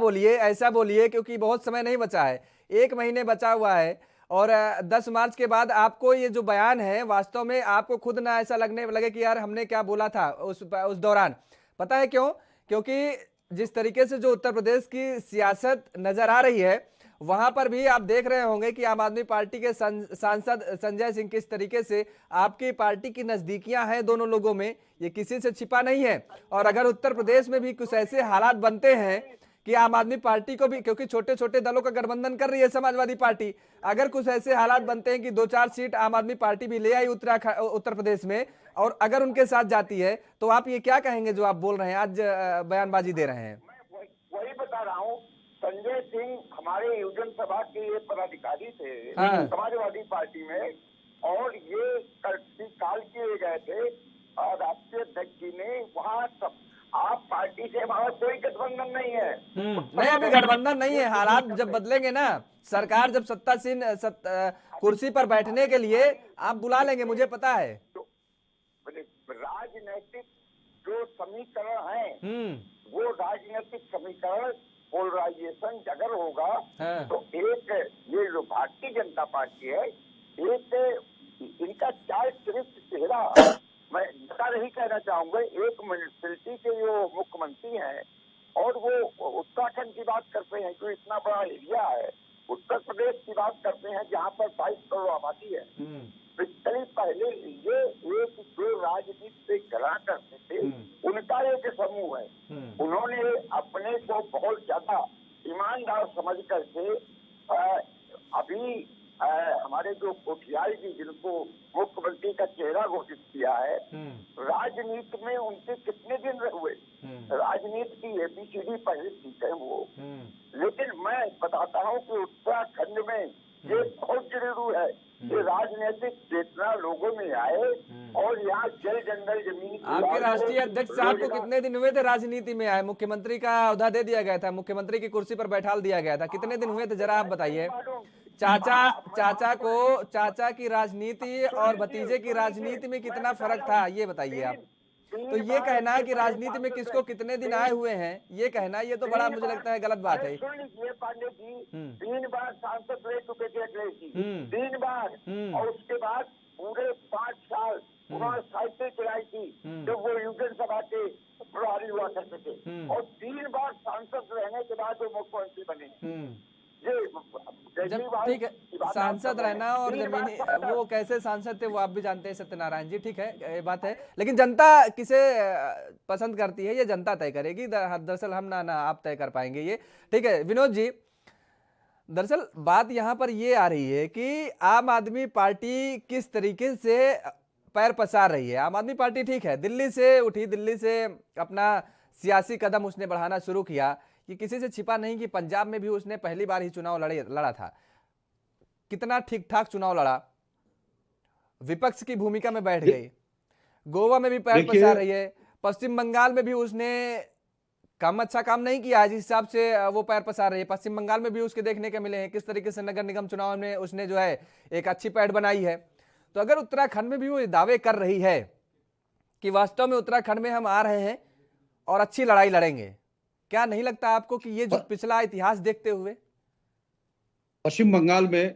बोलिए क्योंकि बहुत समय नहीं बचा है, 1 महीने बचा हुआ है, और 10 मार्च के बाद आपको ये जो बयान है, वास्तव में आपको खुद ना ऐसा लगे कि यार हमने क्या बोला था उस दौरान। पता है क्यों? क्योंकि जिस तरीके से जो उत्तर प्रदेश की सियासत नजर आ रही है, वहां पर भी आप देख रहे होंगे कि आम आदमी पार्टी के सांसद संजय सिंह किस तरीके से आपकी पार्टी की नजदीकियां हैं दोनों लोगों में, ये किसी से छिपा नहीं है। और अगर उत्तर प्रदेश में भी कुछ ऐसे हालात बनते हैं कि आम आदमी पार्टी को भी, क्योंकि छोटे छोटे दलों का गठबंधन कर रही है समाजवादी पार्टी, अगर कुछ ऐसे हालात बनते हैं कि 2-4 सीट आम आदमी पार्टी भी ले आई उत्तर प्रदेश में, और अगर उनके साथ जाती है, तो आप ये क्या कहेंगे जो आप बोल रहे हैं, आज बयानबाजी दे रहे हैं? मैं वही बता रहा हूँ। संजय सिंह हमारे युवजन सभा के पदाधिकारी थे समाजवादी पार्टी में, और ये काल किए गए थे राष्ट्रीय अध्यक्ष जी ने। वहाँ सब आप पार्टी से वहाँ कोई गठबंधन नहीं है। नहीं, अभी गठबंधन नहीं है, हालात जब बदलेंगे ना, सरकार जब सत्तासीन कुर्सी पर बैठने के लिए आप बुला लेंगे, मुझे पता है। तो राजनीतिक जो समीकरण है, वो राजनीतिक समीकरण पोलराइजेशन अगर होगा, तो एक ये जो भारतीय जनता पार्टी है, एक इनका चार श्रेष्ठ चेहरा, मैं इसका नहीं कहना चाहूंगा, एक म्यूनिसिपैलिटी के जो मुख्यमंत्री हैं, और वो उत्तराखंड की बात करते हैं जो इतना बड़ा एरिया है, उत्तर प्रदेश की बात करते हैं जहाँ पर 22 करोड़ आबादी है। पिछले पहले ये एक जो राजनीति से गला करते थे, उनका एक समूह है। उन्होंने अपने को बहुत ज्यादा ईमानदार समझ करके अभी हमारे जो कोठियाल जी, जिनको मुख्यमंत्री का चेहरा घोषित किया है, राजनीति में उनके कितने दिन हुए, राजनीति की एबीसीडी पहले सीखे हैं वो। लेकिन मैं बताता हूँ कि उत्तराखंड में ये बहुत जरूरी है कि राजनीतिक चेतना लोगों में आए, और यहाँ जल जंगल जमीन। आपके राष्ट्रीय अध्यक्ष साहब को कितने दिन हुए थे राजनीति में आए? मुख्यमंत्री का ओहदा दे दिया गया था, मुख्यमंत्री की कुर्सी पर बैठाल दिया गया था, कितने दिन हुए थे, जरा आप बताइए। चाचा की राजनीति और भतीजे की राजनीति में कितना फर्क था, ये बताइए आप। तो ये कहना है कि राजनीति में किसको कितने दिन आए हुए हैं, ये कहना, ये तो बड़ा मुझे लगता है गलत बात है। सुन लीजिए पांडे जी, 3 बार सांसद रह चुके थे अखिलेश जी, 3 बार, और उसके बाद पूरे 5 साल उन्होंने साइकिल चलाई थी जब वो यूनियन सभा के प्रभारी हुआ करते थे, और 3 बार सांसद रहने के बाद वो मुख्यमंत्री बने। ठीक है, सांसद रहना और जमीनी, वो कैसे सांसद थे वो आप भी जानते हैं सत्यनारायण जी, ठीक है, ये बात है। लेकिन जनता किसे पसंद करती है ये जनता तय करेगी, दरअसल हम ना आप तय कर पाएंगे ये, ठीक है। विनोद जी, दरअसल बात यहाँ पर ये आ रही है कि आम आदमी पार्टी किस तरीके से पैर पसार रही है। आम आदमी पार्टी ठीक है, दिल्ली से उठी, दिल्ली से अपना सियासी कदम उसने बढ़ाना शुरू किया, कि किसी से छिपा नहीं कि पंजाब में भी उसने पहली बार ही चुनाव लड़ा था, कितना ठीक ठाक चुनाव लड़ा, विपक्ष की भूमिका में बैठ गई, गोवा में भी पैर पसार रही है, पश्चिम बंगाल में भी उसने अच्छा काम नहीं किया जिस हिसाब से वो पैर पसार रही है। पश्चिम बंगाल में भी उसके देखने के मिले हैं किस तरीके से नगर निगम चुनाव में उसने जो है एक अच्छी पैठ बनाई है। तो अगर उत्तराखंड में भी वो दावे कर रही है कि वास्तव में उत्तराखंड में हम आ रहे हैं और अच्छी लड़ाई लड़ेंगे, क्या नहीं लगता आपको कि ये जो पिछला इतिहास देखते हुए पश्चिम बंगाल में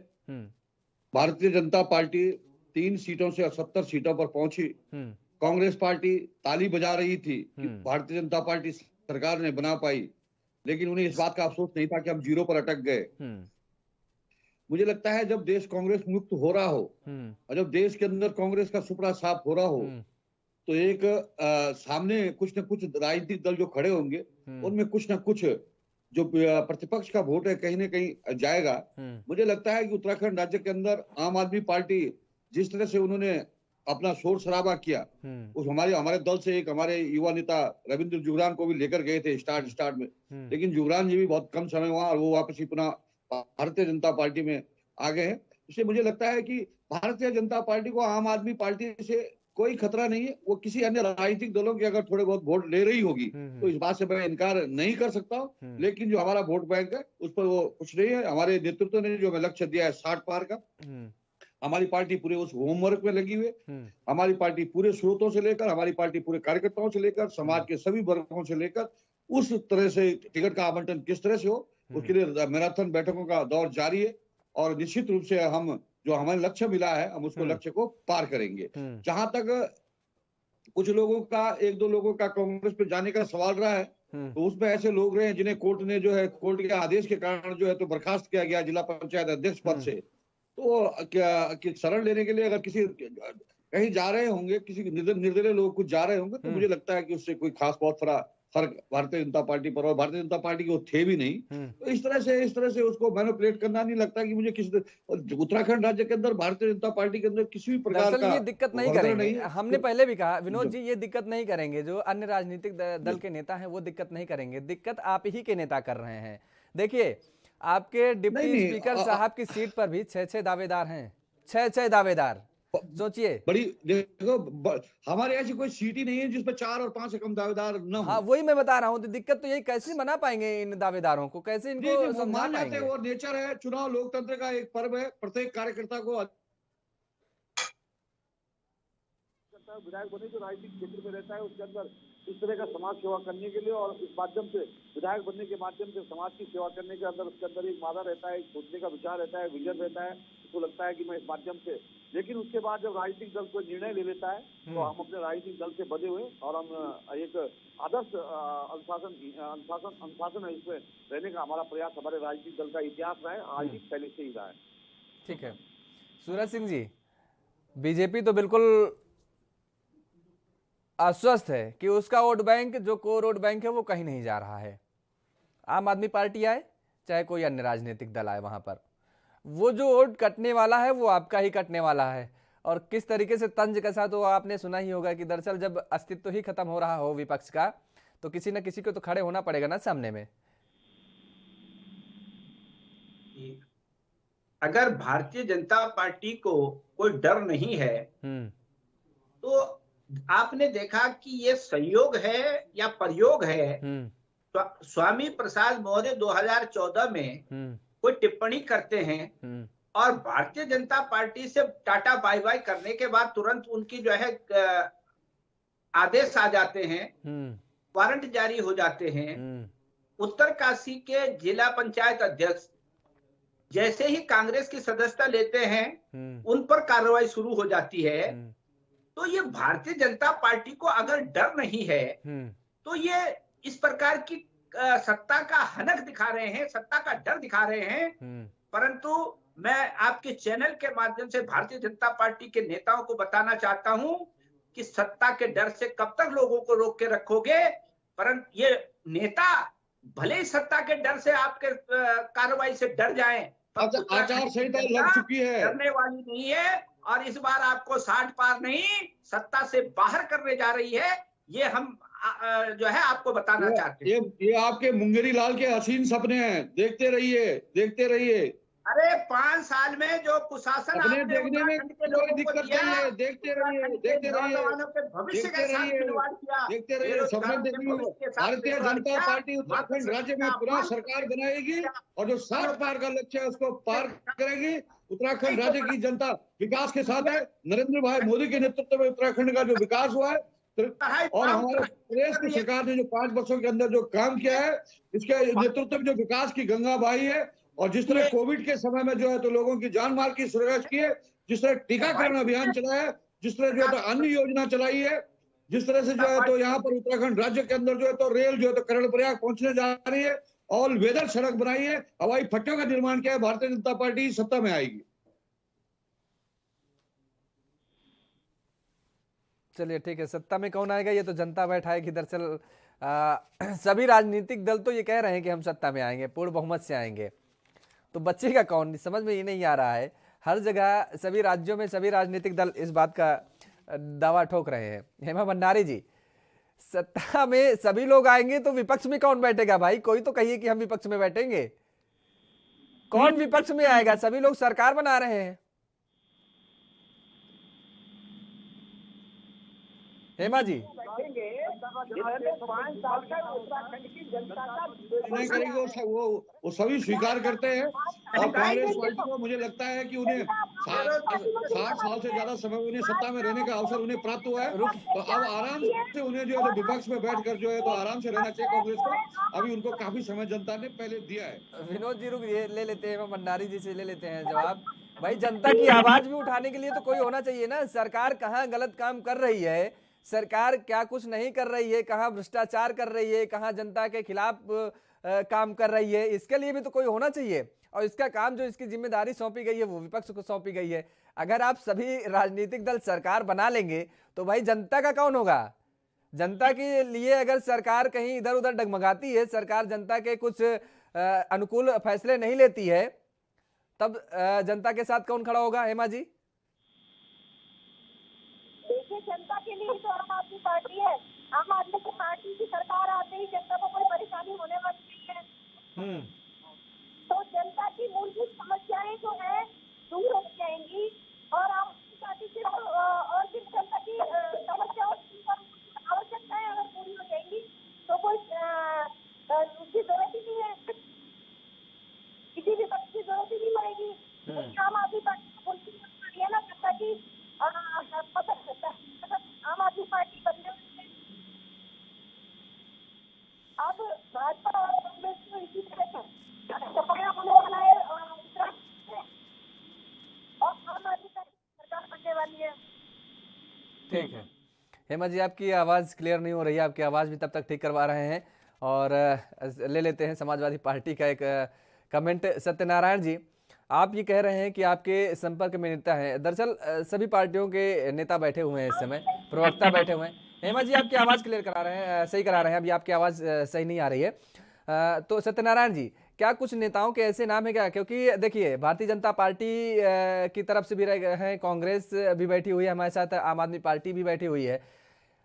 भारतीय जनता पार्टी 3 सीटों से 70 सीटों पर पहुंची, कांग्रेस पार्टी ताली बजा रही थी कि भारतीय जनता पार्टी सरकार ने बना पाई, लेकिन उन्हें इस बात का अफसोस नहीं था कि हम 0 पर अटक गए। मुझे लगता है जब देश कांग्रेस मुक्त हो रहा हो और जब देश के अंदर कांग्रेस का सुपड़ा साफ हो रहा हो, तो एक सामने कुछ न कुछ राजनीतिक दल जो खड़े होंगे उनमें कुछ न कुछ जो प्रतिपक्ष का वोट है कहीं न कहीं जाएगा। मुझे लगता है कि उत्तराखंड राज्य के अंदर आम आदमी पार्टी जिस तरह से उन्होंने अपना शोर शराबा किया, उस हमारे दल से एक हमारे युवा नेता रविंद्र जुगरान को भी लेकर गए थे स्टार्ट में, लेकिन जुगरान जी भी बहुत कम समय हुआ और वो वापस ही पुनः भारतीय जनता पार्टी में आ गए हैं। इसलिए मुझे लगता है कि भारतीय जनता पार्टी को आम आदमी पार्टी से कोई खतरा नहीं है। वो किसी अन्य राजनीतिक दलों के अगर थोड़े बहुत वोट ले रही होगी तो इस बात से मैं इनकार नहीं कर सकता हूँ, लेकिन जो हमारा वोट बैंक है उस पर वो कुछ नहीं है। हमारे नेतृत्व ने जो हमें लक्ष्य दिया है 60 पार का, हमारी पार्टी पूरे उस होमवर्क में लगी हुई, हमारी पार्टी पूरे स्रोतों से लेकर, हमारी पार्टी पूरे कार्यकर्ताओं से लेकर, समाज के सभी वर्गों से लेकर उस तरह से टिकट का आवंटन किस तरह से हो उसके लिए मैराथन बैठकों का दौर जारी है, और निश्चित रूप से हम जो हमें लक्ष्य मिला है हम उसको लक्ष्य को पार करेंगे। जहां तक कुछ लोगों का, 1-2 लोगों का कांग्रेस पे जाने का सवाल रहा है, तो उसमें ऐसे लोग रहे हैं जिन्हें कोर्ट ने जो है कोर्ट के आदेश के कारण जो है तो बर्खास्त किया गया जिला पंचायत अध्यक्ष पद से। तो क्या शरण लेने के लिए अगर किसी कहीं जा रहे होंगे, किसी निर्दलीय लोग कुछ जा रहे होंगे, तो मुझे लगता है कि उससे कोई खास बहुत फर्क भारतीय जनता पार्टी पर और भारतीय जनता पार्टी के वो थे भी नहीं। तो इस तरह से उसको मैनिपुलेट करना नहीं लगता कि मुझे किसी उत्तराखंड राज्य के अंदर भारतीय जनता पार्टी के अंदर किसी भी प्रकार का ये दिक्कत नहीं करेंगे। हमने पहले भी कहा विनोद जी, ये दिक्कत नहीं करेंगे, जो अन्य राजनीतिक दल के नेता हैं वो दिक्कत नहीं करेंगे, दिक्कत आप ही के नेता कर रहे हैं। देखिए आपके डिप्टी स्पीकर साहब की सीट पर भी 6 दावेदार हैं, 6 दावेदार, सोचिए। बड़ी देखो, हमारे ऐसी कोई सीट ही नहीं है जिसमें 4 और 5 से कम दावेदार न हो। हाँ, वही मैं बता रहा हूँ। तो दिक्कत तो यही, कैसे मना पाएंगे इन दावेदारों को, कैसे इनको समझा पाएंगे? वो नेचर है, चुनाव लोकतंत्र का एक पर्व है, प्रत्येक कार्यकर्ता को विधायक बने जो राजनीतिक क्षेत्र में रहता है उसके अंदर इस तरह का समाज सेवा करने के लिए, और इस माध्यम से विधायक बनने के माध्यम से समाज की सेवा करने के अंदर उसके अंदर एक मादा रहता है, एक सोचने का विचार रहता है, विजन रहता है। उसको लगता है कि मैं इस माध्यम से, लेकिन उसके बाद जब राजनीतिक दल कोई निर्णय ले लेता है तो हम अपने राजनीतिक दल से बने हुए और हम एक आदर्श अनुशासन है इसमें रहने का हमारा प्रयास, हमारे राजनीतिक दल का इतिहास रहा है, आज ही पहले से ही रहा है। ठीक है सूरज सिंह जी, बीजेपी तो बिल्कुल आश्वस्त है कि उसका वोट बैंक, जो कोर वोट बैंक है, वो कहीं नहीं जा रहा है। आम आदमी पार्टी आए चाहे कोई अन्य राजनीतिक दल आए, वहां पर वो जो वोट कटने वाला है वो आपका ही कटने वाला है। और किस तरीके से तंज कसा तो आपने सुना ही होगा कि दरअसल जब अस्तित्व ही खत्म हो रहा हो विपक्ष का, तो किसी न किसी को तो खड़े होना पड़ेगा ना सामने में। अगर भारतीय जनता पार्टी को कोई डर नहीं है तो आपने देखा कि ये संयोग है या प्रयोग है। तो स्वामी प्रसाद मौर्य 2014 में कोई टिप्पणी करते हैं और भारतीय जनता पार्टी से टाटा बाय बाय करने के बाद तुरंत उनकी जो है आदेश आ जाते हैं, वारंट जारी हो जाते हैं। उत्तरकाशी के जिला पंचायत अध्यक्ष जैसे ही कांग्रेस की सदस्यता लेते हैं उन पर कार्रवाई शुरू हो जाती है। तो ये भारतीय जनता पार्टी को अगर डर नहीं है तो ये इस प्रकार की सत्ता का हनक दिखा रहे हैं, सत्ता का डर दिखा रहे हैं। परंतु मैं आपके चैनल के माध्यम से भारतीय जनता पार्टी के नेताओं को बताना चाहता हूं कि सत्ता के डर से कब तक लोगों को रोक के रखोगे। परंतु ये नेता भले ही सत्ता के डर से आपके कार्रवाई से डर जाएं, आचार संहिता लग चुकी है, डरने वाली नहीं है। और इस बार आपको 60 पार नहीं, सत्ता से बाहर करने जा रही है। ये हम जो है आपको बताना चाहते हैं। ये आपके मुंगेरी लाल के हसीन सपने हैं, देखते रहिए, देखते रहिए। अरे 5 साल में जो कुशासन आपने देखने में कोई दिक्कत नहीं है, देखते रहिए, देखते रहिए, भविष्य के साथ खिलवाड़ किया, देखते रहिए। सपने देखिए, भारतीय जनता पार्टी उत्तराखंड राज्य में पुनः सरकार बनाएगी और जो 60 पार का लक्ष्य है उसको पार करेगी। उत्तराखंड राज्य की जनता विकास के साथ है। नरेंद्र भाई मोदी के नेतृत्व में उत्तराखंड का जो विकास हुआ है और हमारे प्रदेश की सरकार ने जो 5 वर्षों के अंदर जो काम किया है, इसके नेतृत्व में जो विकास की गंगा बहाई है और जिस तरह कोविड के समय में जो है तो लोगों की जान माल की सुरक्षा की है, जिस तरह टीकाकरण अभियान चलाया है, जिस तरह जो है तो अन्य योजना चलाई है, जिस तरह से जो है तो यहाँ पर उत्तराखंड राज्य के अंदर जो है तो रेल जो है तो कर्णप्रयाग पहुंचने जा रही है, ऑल वेदर सड़क बनाई है, हवाई पट्टियों का निर्माण किया है। भारतीय जनता पार्टी सत्ता में आएगी। चलिए ठीक है, सत्ता में कौन आएगा ये तो जनता बैठाएगी। दरअसल सभी राजनीतिक दल तो ये कह रहे हैं कि हम सत्ता में आएंगे, पूर्ण बहुमत से आएंगे, तो बचेगा कौन, समझ में ये नहीं आ रहा है। हर जगह सभी राज्यों में सभी राजनीतिक दल इस बात का दावा ठोक रहे हैं। हेमा भंडारी जी, सत्ता में सभी लोग आएंगे तो विपक्ष में कौन बैठेगा भाई? कोई तो कहिए कि हम विपक्ष में बैठेंगे। कौन विपक्ष में आएगा? सभी लोग सरकार बना रहे हैं। हेमा जी, नहीं करेंगे वो सभी स्वीकार करते हैं और कांग्रेस पार्टी को मुझे लगता है कि उन्हें 60 साल से ज्यादा समय उन्हें सत्ता में रहने का अवसर उन्हें प्राप्त हुआ है। तो अब आराम से उन्हें जो है तो विपक्ष में बैठकर जो है तो आराम से रहना चाहिए कांग्रेस को। अभी उनको काफी समय जनता ने पहले दिया है। विनोद जी रुक, ये ले लेते हैं, भंडारी जी से ले लेते हैं जवाब। भाई जनता की आवाज भी उठाने के लिए तो कोई होना चाहिए ना। सरकार कहाँ गलत काम कर रही है, सरकार क्या कुछ नहीं कर रही है, कहाँ भ्रष्टाचार कर रही है, कहाँ जनता के खिलाफ काम कर रही है, इसके लिए भी तो कोई होना चाहिए। और इसका काम जो इसकी जिम्मेदारी सौंपी गई है वो विपक्ष को सौंपी गई है। अगर आप सभी राजनीतिक दल सरकार बना लेंगे तो भाई जनता का कौन होगा? जनता के लिए अगर सरकार कहीं इधर उधर डगमगाती है, सरकार जनता के कुछ अनुकूल फैसले नहीं लेती है, तब जनता के साथ कौन खड़ा होगा? हेमा जी, देखिए जनता के लिए तो आम आदमी पार्टी है। आम आदमी की पार्टी की सरकार आते ही जनता को कोई परेशानी होने वाली नहीं है। तो जनता की मूलभूत समस्याएं जो है दूर हो जाएंगी और आम आदमी पार्टी से और भी जनता की समस्याओं की आवश्यकताएं अगर पूरी हो जाएंगी तो कोई उसकी जरूरत ही नहीं है, किसी भी पक्ष की जरूरत ही नहीं पड़ेगी। आम आदमी पार्टी को बोलती है ना जनता की आम आदमी पार्टी बनने अब भाजपा और कांग्रेस को इसी तरह पकड़ा होने वाला है और आम आदमी पार्टी सरकार बनने वाली है। ठीक है हेमा जी, आपकी आवाज क्लियर नहीं हो रही है, आपकी आवाज भी तब तक ठीक करवा रहे हैं। और ले लेते हैं समाजवादी पार्टी का एक कमेंट। सत्यनारायण जी, आप ये कह रहे हैं कि आपके संपर्क में नेता हैं। दरअसल सभी पार्टियों के नेता बैठे हुए हैं इस समय, प्रवक्ता बैठे हुए हैं। हेमा जी, आपकी आवाज क्लियर करा रहे हैं, सही करा रहे हैं, अभी आपकी आवाज सही नहीं आ रही है। तो सत्यनारायण जी, क्या कुछ नेताओं के ऐसे नाम है क्या? क्योंकि देखिए भारतीय जनता पार्टी की तरफ से भी रहे हैं, कांग्रेस भी बैठी हुई है हमारे साथ, आम आदमी पार्टी भी बैठी हुई है।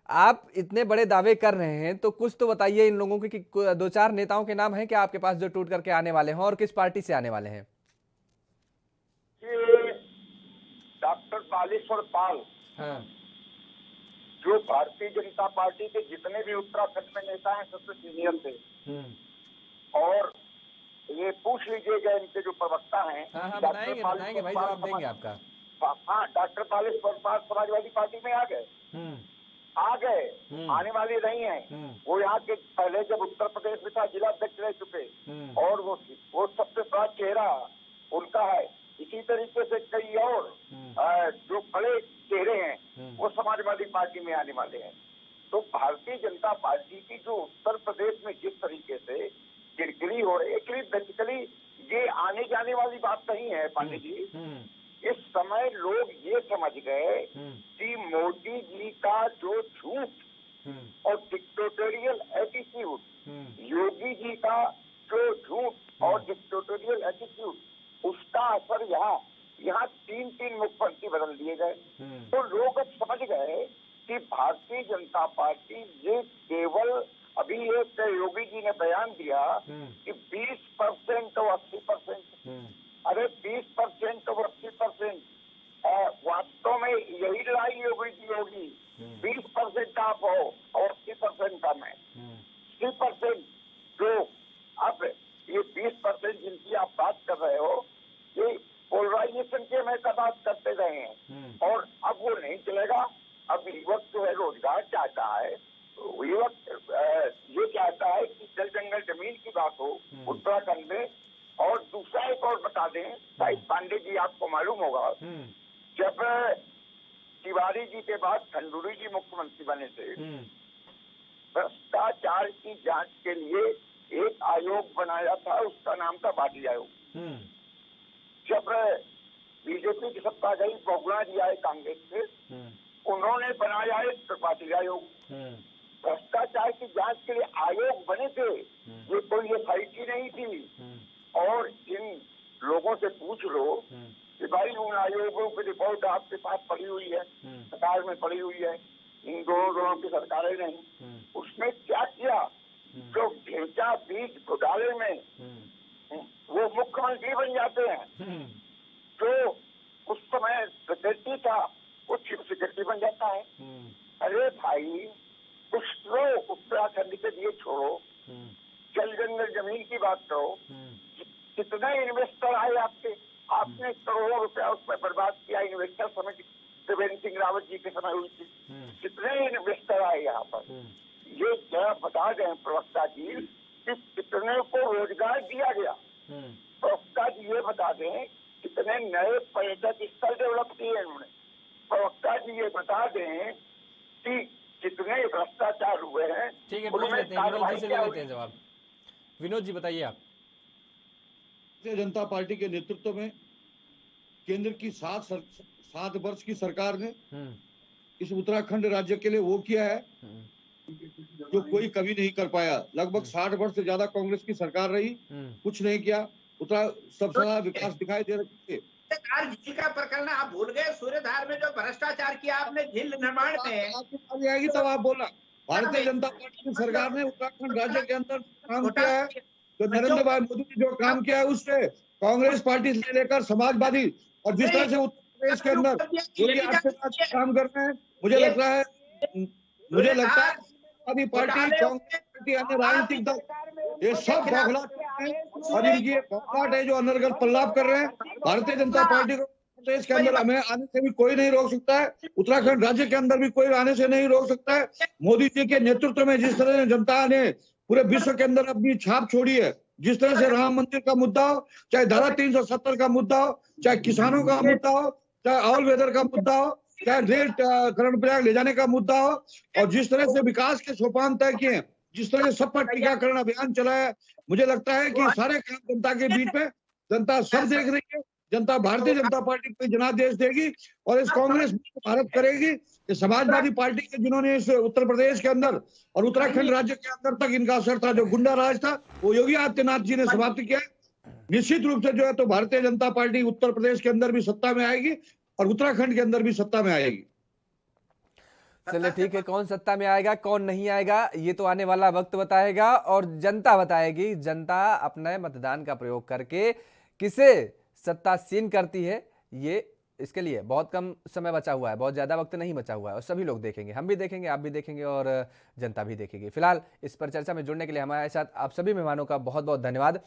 आप इतने बड़े दावे कर रहे हैं तो कुछ तो बताइए इन लोगों के कि 2-4 नेताओं के नाम हैं क्या आपके पास जो टूट करके आने वाले हैं और किस पार्टी से आने वाले हैं? डॉक्टर कालेश्वर पाल, हाँ, जो भारतीय जनता पार्टी के जितने भी उत्तराखंड में नेता हैं सबसे सीनियर थे और ये पूछ लीजिएगा इनके जो प्रवक्ता हैं। हाँ डॉक्टर बताएंगे भाई, जवाब देंगे आपका। हाँ, doctor polish Parmar Samajwadi party में आ गए, आने वाले नहीं है। वो यहाँ के पहले जब उत्तर प्रदेश में था जिला अध्यक्ष रह चुके, और वो सबसे बड़ा चेहरा उनका है। इसी तरीके से कई और जो बड़े चेहरे हैं वो समाजवादी पार्टी में आने वाले हैं। तो भारतीय जनता पार्टी की जो उत्तर प्रदेश में जिस तरीके से गिरगिरी हो रही है, बेसिकली ये आने जाने वाली बात नहीं है पांडे जी। इस समय लोग ये समझ गए कि मोदी जी का जो झूठ और डिक्टेटोरियल एटीट्यूड, योगी जी का जो झूठ और डिक्टेटोरियल एटीट्यूड, उसका असर यहाँ 3 मुख्यमंत्री बदल दिए गए। तो लोग अब समझ गए कि भारतीय जनता पार्टी ये केवल, अभी एक योगी जी ने बयान दिया कि 20% और 80%, अरे 20% और 80%, वास्तव में यही लड़ाई योगी जी होगी। 20% आप हो और 80% कम है। 3% जो अब ये 20% जिनकी आप बात कर रहे हो, ये पोलराइजेशन के में बात करते रहे हैं, और अब वो नहीं चलेगा। अब युवक जो है रोजगार चाहता है, युवक ये चाहता है कि जल जंगल जमीन की बात हो उत्तराखंड में। और दूसरा एक और बता दें शायद पांडे जी, आपको मालूम होगा, जब तिवारी जी के बाद खंडूरी जी मुख्यमंत्री बने थे, भ्रष्टाचार की जांच के लिए एक आयोग बनाया था, उसका नाम था बागी आयोग। जब बीजेपी की सत्ता गई, बहुगुणा जी आए कांग्रेस से, उन्होंने बनाया एक त्रिपाठी आयोग। भ्रष्टाचार की जांच के लिए आयोग बने थे, ये कोई एसआईटी नहीं थी। और इन लोगों से पूछ लो कि भाई उन आयोगों की रिपोर्ट आपके पास पड़ी हुई है, सरकार में पड़ी हुई है, इन दोनों की सरकारें नहीं, उसमें क्या किया? जो ढेंचा बीज घोटाले में वो मुख्यमंत्री बन जाते हैं, जो उस समय सेक्रेटरी था वो चीफ सेक्रेटरी बन जाता है। अरे भाई, कुछ तो उत्तराखंड के लिए छोड़ो, जल जंगल जमीन की बात करो। कितने इन्वेस्टर आए आपने करोड़ों रुपया उसमें बर्बाद किया। इन्वेस्टर समिति त्रिवेंद्र सिंह रावत जी के समय हुई थी, कितने इन्वेस्टर आए यहाँ पर। ये क्या बता दें प्रवक्ता जी कि कितने को रोजगार दिया गया। प्रवक्ता जी ये बता दें कितने नए पर्यटक स्थल डेवलप किए इन्होंने। प्रवक्ता जी ये बता दें कि कितने भ्रष्टाचार हुए हैं। ठीक है, पूछ लेते हैं, विनोद जी से ले लेते हैं जवाब। विनोद जी बताइए आप। भारतीय जनता पार्टी के नेतृत्व में केंद्र की 7 वर्ष की सरकार ने इस उत्तराखंड राज्य के लिए वो किया है जो कोई कभी नहीं कर पाया। लगभग 60 वर्ष से ज्यादा कांग्रेस की सरकार रही, कुछ नहीं किया। सबसे ज्यादा विकास दिखाई दे रहे थे। झील का प्रकरण आप भूल गए। सूर्यधार में जो भ्रष्टाचार किया आपने झील निर्माण में, आएगी तब आप बोलना। भारतीय जनता पार्टी की सरकार ने उत्तराखंड राज्य के अंदर काम किया है, जो नरेंद्र भाई मोदी ने जो काम किया है उससे कांग्रेस पार्टी से लेकर समाजवादी और जिस तरह से उत्तर प्रदेश के अंदर योगी आदित्यनाथ काम कर रहे हैं, मुझे लगता है समाजवादी पार्टी, कांग्रेस पार्टी, अन्य राजनीतिक दल, ये सब बौखलाहट हैं और इनकी बौखलाहट है जो अनर्गल पल्लाव कर रहे हैं। भारतीय जनता पार्टी को प्रदेश के अंदर हमें आने से भी कोई नहीं रोक सकता है, उत्तराखंड राज्य के अंदर भी कोई आने से नहीं रोक सकता है। मोदी जी के नेतृत्व में जिस तरह जनता ने पूरे विश्व के अंदर अपनी छाप छोड़ी है, जिस तरह से राम मंदिर का मुद्दा हो, चाहे धारा 370 का मुद्दा हो, चाहे किसानों का मुद्दा हो, चाहे ऑल वेदर का मुद्दा हो, चाहे रेल कर्णप्रयाग ले जाने का मुद्दा हो, और जिस तरह से विकास के सोपान तय किए, जिस तरह से सब पर टीकाकरण अभियान चलाया, मुझे लगता है कि सारे काम जनता के बीच में जनता सब देख रही है। जनता भारतीय जनता पार्टी को जनादेश देगी और इस कांग्रेस भारत करेगी कि समाजवादी पार्टी के जिन्होंने इस उत्तर प्रदेश के अंदर और उत्तराखंड राज्य के अंदर तक इनका असर था, जो गुंडा राज था, वो योगी आदित्यनाथ जी ने समाप्त किया। निश्चित रूप से जो है तो भारतीय जनता पार्टी उत्तर प्रदेश के अंदर भी सत्ता में आएगी और उत्तराखंड के अंदर भी सत्ता में आएगी। चलिए ठीक है, कौन सत्ता में आएगा कौन नहीं आएगा ये तो आने वाला वक्त बताएगा और जनता बताएगी। जनता अपने मतदान का प्रयोग करके किसे सत्तासीन करती है, ये इसके लिए बहुत कम समय बचा हुआ है, बहुत ज्यादा वक्त नहीं बचा हुआ है और सभी लोग देखेंगे, हम भी देखेंगे, आप भी देखेंगे और जनता भी देखेगी। फिलहाल इस पर चर्चा में जुड़ने के लिए हमारे साथ आप सभी मेहमानों का बहुत बहुत धन्यवाद।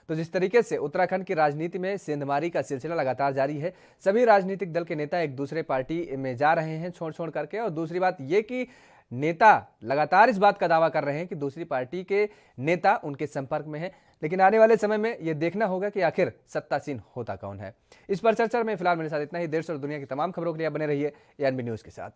तो जिस तरीके से उत्तराखंड की राजनीति में सेंधमारी का सिलसिला लगातार जारी है, सभी राजनीतिक दल के नेता एक दूसरे पार्टी में जा रहे हैं छोड़ छोड़ करके। और दूसरी बात ये कि नेता लगातार इस बात का दावा कर रहे हैं कि दूसरी पार्टी के नेता उनके संपर्क में हैं, लेकिन आने वाले समय में यह देखना होगा कि आखिर सत्तासीन होता कौन है। इस पर चर्चा में फिलहाल मेरे साथ इतना ही। देश और दुनिया की तमाम खबरों के लिए बने रहिए एएनबी न्यूज के साथ।